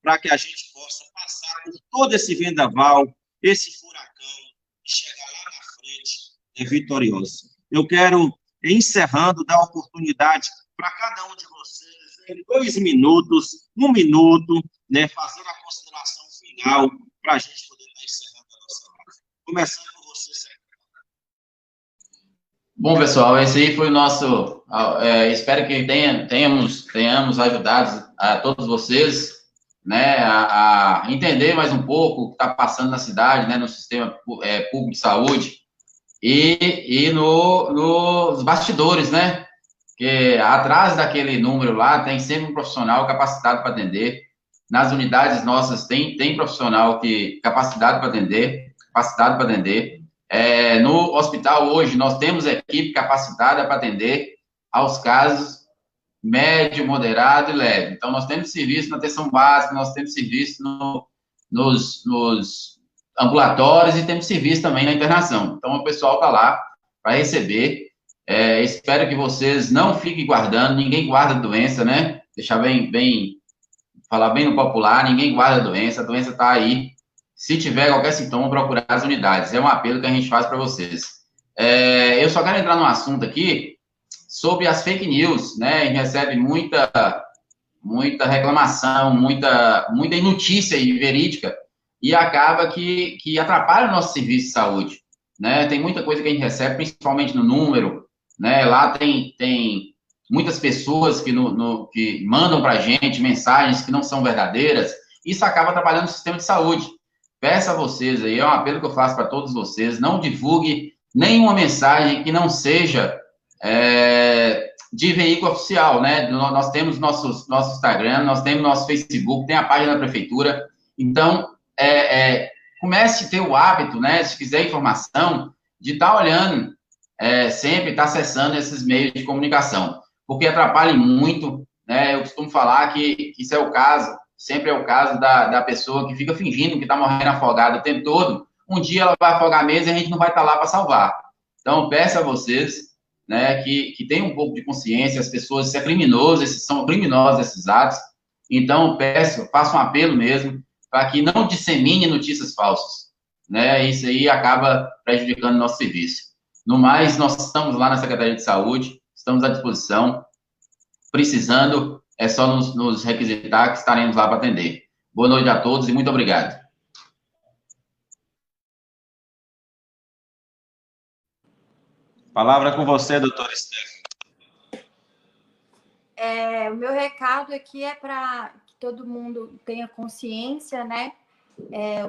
para que a gente possa passar por todo esse vendaval, esse furacão, e chegar lá na frente vitorioso. Eu quero, encerrando, dar oportunidade para cada um de vocês, em 2 minutos, 1 minuto, né, fazer a consideração final para a gente poder estar encerrando a nossa live. Começando por você, Sérgio. Bom, pessoal, esse aí foi o nosso... espero que tenhamos ajudado a todos vocês, né, a entender mais um pouco o que está passando na cidade, né, no sistema público de saúde e nos bastidores, né, que atrás daquele número lá tem sempre um profissional capacitado para atender. Nas unidades nossas tem profissional capacitado para atender. No hospital hoje nós temos equipe capacitada para atender aos casos médio, moderado e leve. Então, nós temos serviço na atenção básica, nós temos serviço nos ambulatórios e temos serviço também na internação. Então, o pessoal está lá para receber. Espero que vocês não fiquem guardando, ninguém guarda doença, né? Deixar falar bem no popular, ninguém guarda a doença está aí. Se tiver qualquer sintoma, procurar as unidades. É um apelo que a gente faz para vocês. Eu só quero entrar num assunto aqui sobre as fake news, né? A gente recebe muita reclamação, muita notícia verídica, e acaba que atrapalha o nosso serviço de saúde, né? Tem muita coisa que a gente recebe, principalmente no número, né? Lá tem muitas pessoas que mandam para a gente mensagens que não são verdadeiras, isso acaba atrapalhando o sistema de saúde. Peço a vocês aí, é um apelo que eu faço para todos vocês, não divulgue nenhuma mensagem que não seja de veículo oficial, né? Nós temos nosso Instagram, nós temos nosso Facebook, tem a página da prefeitura. Então, comece a ter o hábito, né? Se quiser informação, de estar olhando, sempre estar acessando esses meios de comunicação, porque atrapalha muito, né? Eu costumo falar que isso é o caso, sempre é o caso da pessoa que fica fingindo que está morrendo afogada o tempo todo. Um dia ela vai afogar mesmo e a gente não vai estar lá para salvar. Então, peço a vocês, né, que tenham um pouco de consciência, as pessoas, isso é criminoso, são criminosos esses atos. Então, faço um apelo mesmo para que não dissemine notícias falsas, né? Isso aí acaba prejudicando o nosso serviço. No mais, nós estamos lá na Secretaria de Saúde, estamos à disposição. Precisando, é só nos requisitar que estaremos lá para atender. Boa noite a todos e muito obrigado. Palavra com você, doutora Stephanie. O meu recado aqui é para que todo mundo tenha consciência, né?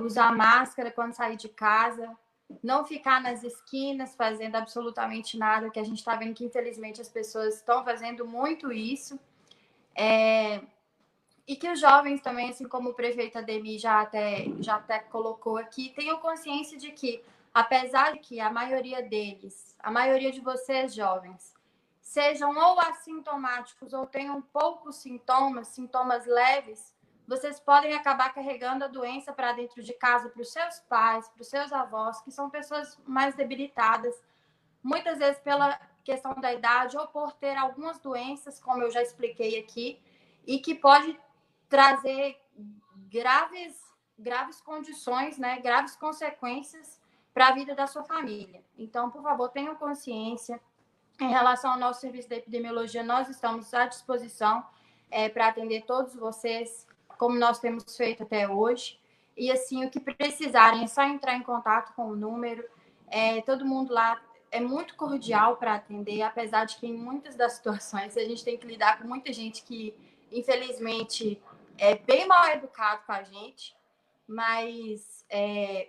Usar máscara quando sair de casa, não ficar nas esquinas fazendo absolutamente nada, que a gente está vendo que, infelizmente, as pessoas estão fazendo muito isso. E que os jovens também, assim como o prefeito Ademir já até colocou aqui, tenham consciência de que, apesar de que a maioria deles, a maioria de vocês jovens, sejam ou assintomáticos ou tenham poucos sintomas leves, vocês podem acabar carregando a doença para dentro de casa, para os seus pais, para os seus avós, que são pessoas mais debilitadas, muitas vezes pela questão da idade ou por ter algumas doenças, como eu já expliquei aqui, e que pode trazer graves condições, né, graves consequências para a vida da sua família. Então, por favor, tenham consciência. Em relação ao nosso serviço de epidemiologia, nós estamos à disposição para atender todos vocês, como nós temos feito até hoje. E, assim, o que precisarem é só entrar em contato com o número. Todo mundo lá é muito cordial para atender, apesar de que em muitas das situações a gente tem que lidar com muita gente que, infelizmente, é bem mal educado com a gente, mas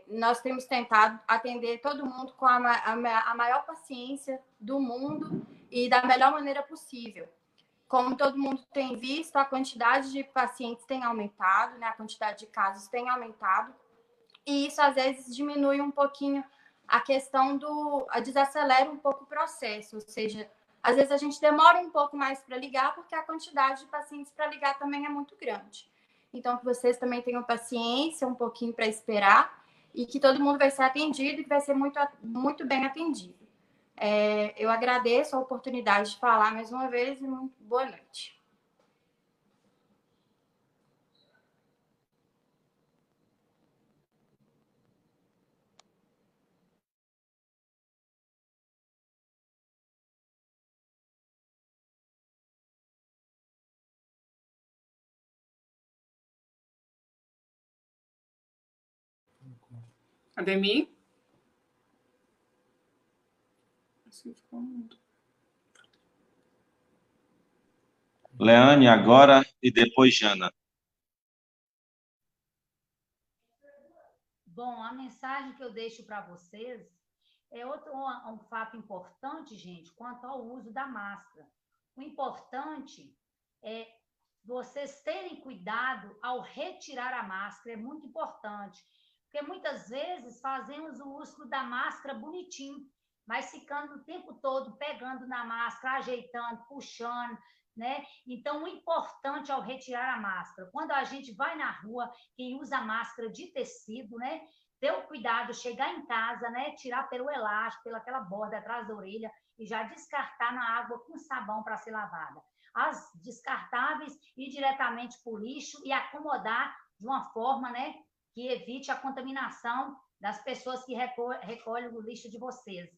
nós temos tentado atender todo mundo com a maior paciência do mundo e da melhor maneira possível. Como todo mundo tem visto, a quantidade de pacientes tem aumentado, né? A quantidade de casos tem aumentado, e isso às vezes diminui um pouquinho a questão desacelera um pouco o processo, ou seja, às vezes a gente demora um pouco mais para ligar, porque a quantidade de pacientes para ligar também é muito grande. Então, que vocês também tenham paciência um pouquinho para esperar e que todo mundo vai ser atendido e que vai ser muito, muito bem atendido. Eu agradeço a oportunidade de falar mais uma vez e muito boa noite. Ademir? Leane agora e depois Jana. Bom, a mensagem que eu deixo para vocês é um fato importante, gente, quanto ao uso da máscara. O importante é vocês terem cuidado ao retirar a máscara, é muito importante, porque muitas vezes fazemos o uso da máscara bonitinho, mas ficando o tempo todo pegando na máscara, ajeitando, puxando, né? Então, o importante ao retirar a máscara, quando a gente vai na rua, quem usa máscara de tecido, né? Ter o cuidado, chegar em casa, né? Tirar pelo elástico, pelaquela borda atrás da orelha e já descartar na água com sabão para ser lavada. As descartáveis, ir diretamente para o lixo e acomodar de uma forma, né? Que evite a contaminação das pessoas que recolhem o lixo de vocês.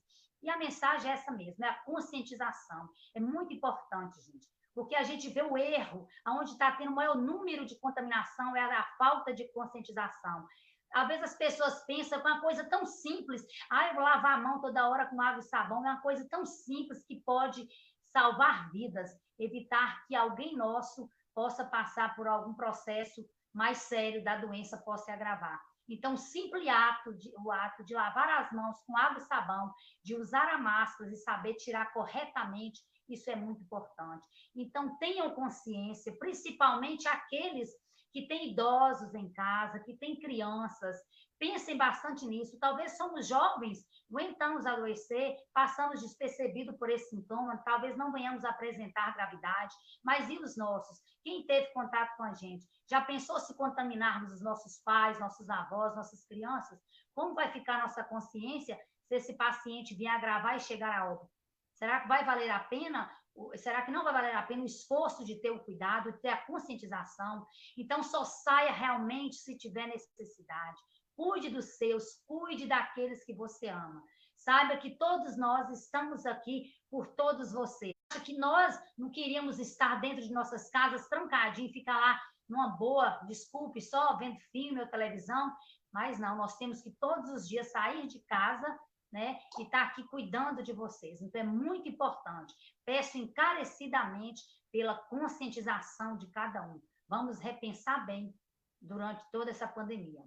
E a mensagem é essa mesmo, é a conscientização. É muito importante, gente, porque a gente vê o erro, onde está tendo o maior número de contaminação, é a falta de conscientização. Às vezes as pessoas pensam que é uma coisa tão simples, eu vou lavar a mão toda hora com água e sabão, é uma coisa tão simples que pode salvar vidas, evitar que alguém nosso possa passar por algum processo mais sério da doença, possa se agravar. Então, o ato de lavar as mãos com água e sabão, de usar a máscara e saber tirar corretamente, isso é muito importante. Então, tenham consciência, principalmente aqueles que tem idosos em casa, que tem crianças. Pensem bastante nisso. Talvez somos jovens, aguentamos adoecer, passamos despercebido por esse sintoma, talvez não venhamos apresentar gravidade, mas e os nossos? Quem teve contato com a gente? Já pensou se contaminarmos os nossos pais, nossos avós, nossas crianças? Como vai ficar nossa consciência se esse paciente vier agravar e chegar a óbito? Será que vai valer a pena? Será que não vai valer a pena o esforço de ter o cuidado, de ter a conscientização? Então, só saia realmente se tiver necessidade. Cuide dos seus, cuide daqueles que você ama. Saiba que todos nós estamos aqui por todos vocês. Acho que nós não queríamos estar dentro de nossas casas trancadinhos, ficar lá numa boa, desculpe, só vendo filme ou televisão, mas não, nós temos que todos os dias sair de casa, né, e estar aqui cuidando de vocês. Então, é muito importante. Peço encarecidamente pela conscientização de cada um. Vamos repensar bem durante toda essa pandemia.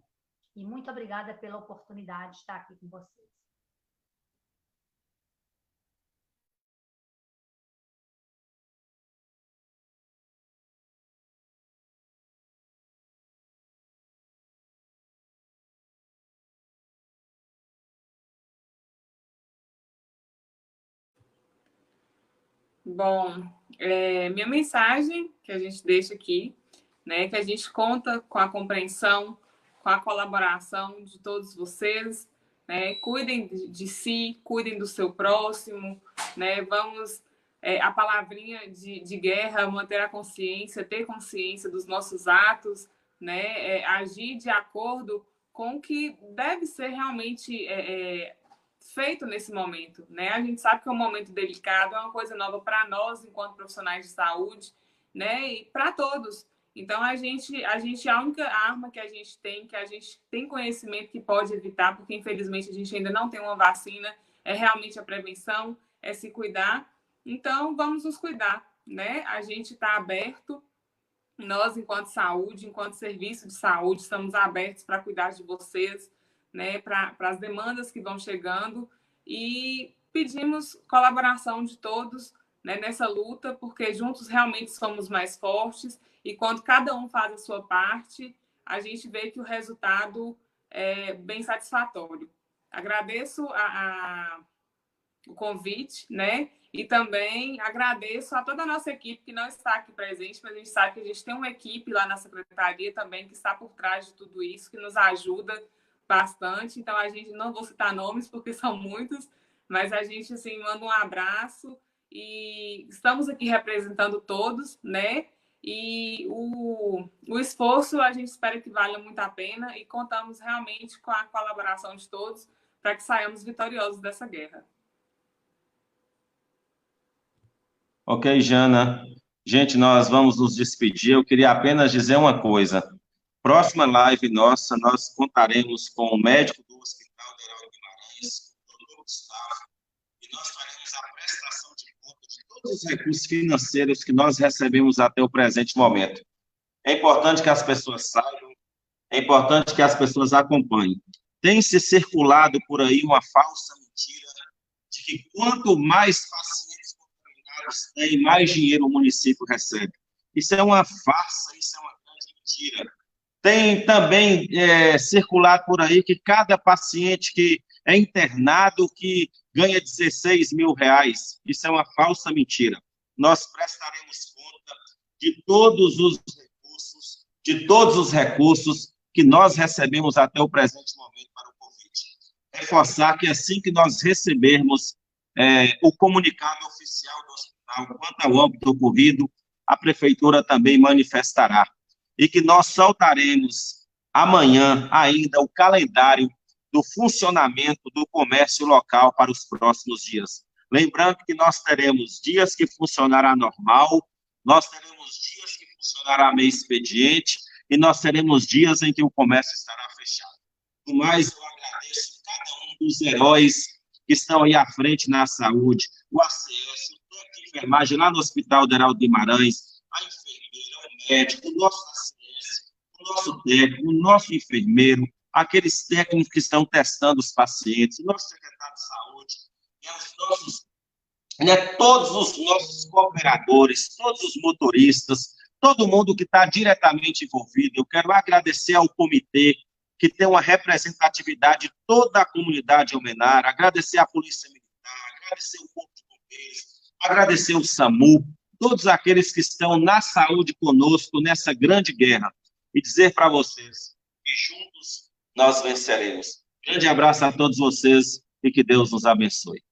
E muito obrigada pela oportunidade de estar aqui com vocês. Bom, minha mensagem que a gente deixa aqui, né, que a gente conta com a compreensão, com a colaboração de todos vocês, né, cuidem de si, cuidem do seu próximo, né, vamos, a palavrinha de guerra, manter a consciência, ter consciência dos nossos atos, né, agir de acordo com o que deve ser realmente feito nesse momento, né? A gente sabe que é um momento delicado, é uma coisa nova para nós, enquanto profissionais de saúde, né? E para todos. Então, a única arma que a gente tem conhecimento que pode evitar, porque infelizmente a gente ainda não tem uma vacina, é realmente a prevenção, é se cuidar. Então, vamos nos cuidar, né? A gente está aberto, nós, enquanto saúde, enquanto serviço de saúde, estamos abertos para cuidar de vocês, né, para as demandas que vão chegando, e pedimos colaboração de todos, né, nessa luta, porque juntos realmente somos mais fortes, e quando cada um faz a sua parte, a gente vê que o resultado é bem satisfatório. Agradeço o convite, né, e também agradeço a toda a nossa equipe que não está aqui presente, mas a gente sabe que a gente tem uma equipe lá na secretaria também que está por trás de tudo isso, que nos ajuda bastante. Então, a gente, não vou citar nomes porque são muitos, mas a gente, assim, manda um abraço e estamos aqui representando todos, né? E o esforço a gente espera que valha muito a pena e contamos realmente com a colaboração de todos para que saiamos vitoriosos dessa guerra. Ok, Jana. Gente, nós vamos nos despedir. Eu queria apenas dizer uma coisa. Próxima live nossa, nós contaremos com o médico do Hospital Deraldo Guimarães, o Dr. Gustavo, e nós faremos a prestação de conta de todos os recursos financeiros que nós recebemos até o presente momento. É importante que as pessoas saibam, é importante que as pessoas acompanhem. Tem se circulado por aí uma falsa mentira de que quanto mais pacientes contaminados tem, mais dinheiro o município recebe. Isso é uma farsa, isso é uma grande mentira. Tem também circulado por aí que cada paciente que é internado que ganha 16 mil reais. Isso é uma falsa mentira. Nós prestaremos conta de todos os recursos que nós recebemos até o presente momento para o Covid. Reforçar que assim que nós recebermos o comunicado oficial do hospital quanto ao óbito ocorrido, a prefeitura também manifestará. E que nós soltaremos amanhã ainda o calendário do funcionamento do comércio local para os próximos dias. Lembrando que nós teremos dias que funcionará normal, nós teremos dias que funcionará meio expediente e nós teremos dias em que o comércio estará fechado. No mais, eu agradeço cada um dos heróis que estão aí à frente na saúde, o ACS, o técnico de enfermagem lá no Hospital Deraldo Guimarães, a enfermeira, o médico, o nosso ACS, o nosso técnico, o nosso enfermeiro, aqueles técnicos que estão testando os pacientes, o nosso secretário de saúde, todos os nossos cooperadores, todos os motoristas, todo mundo que está diretamente envolvido. Eu quero agradecer ao comitê, que tem uma representatividade de toda a comunidade almenara, agradecer à Polícia Militar, agradecer o Corpo de Bombeiros, agradecer o SAMU, todos aqueles que estão na saúde conosco nessa grande guerra, e dizer para vocês que juntos nós venceremos. Grande abraço a todos vocês e que Deus nos abençoe.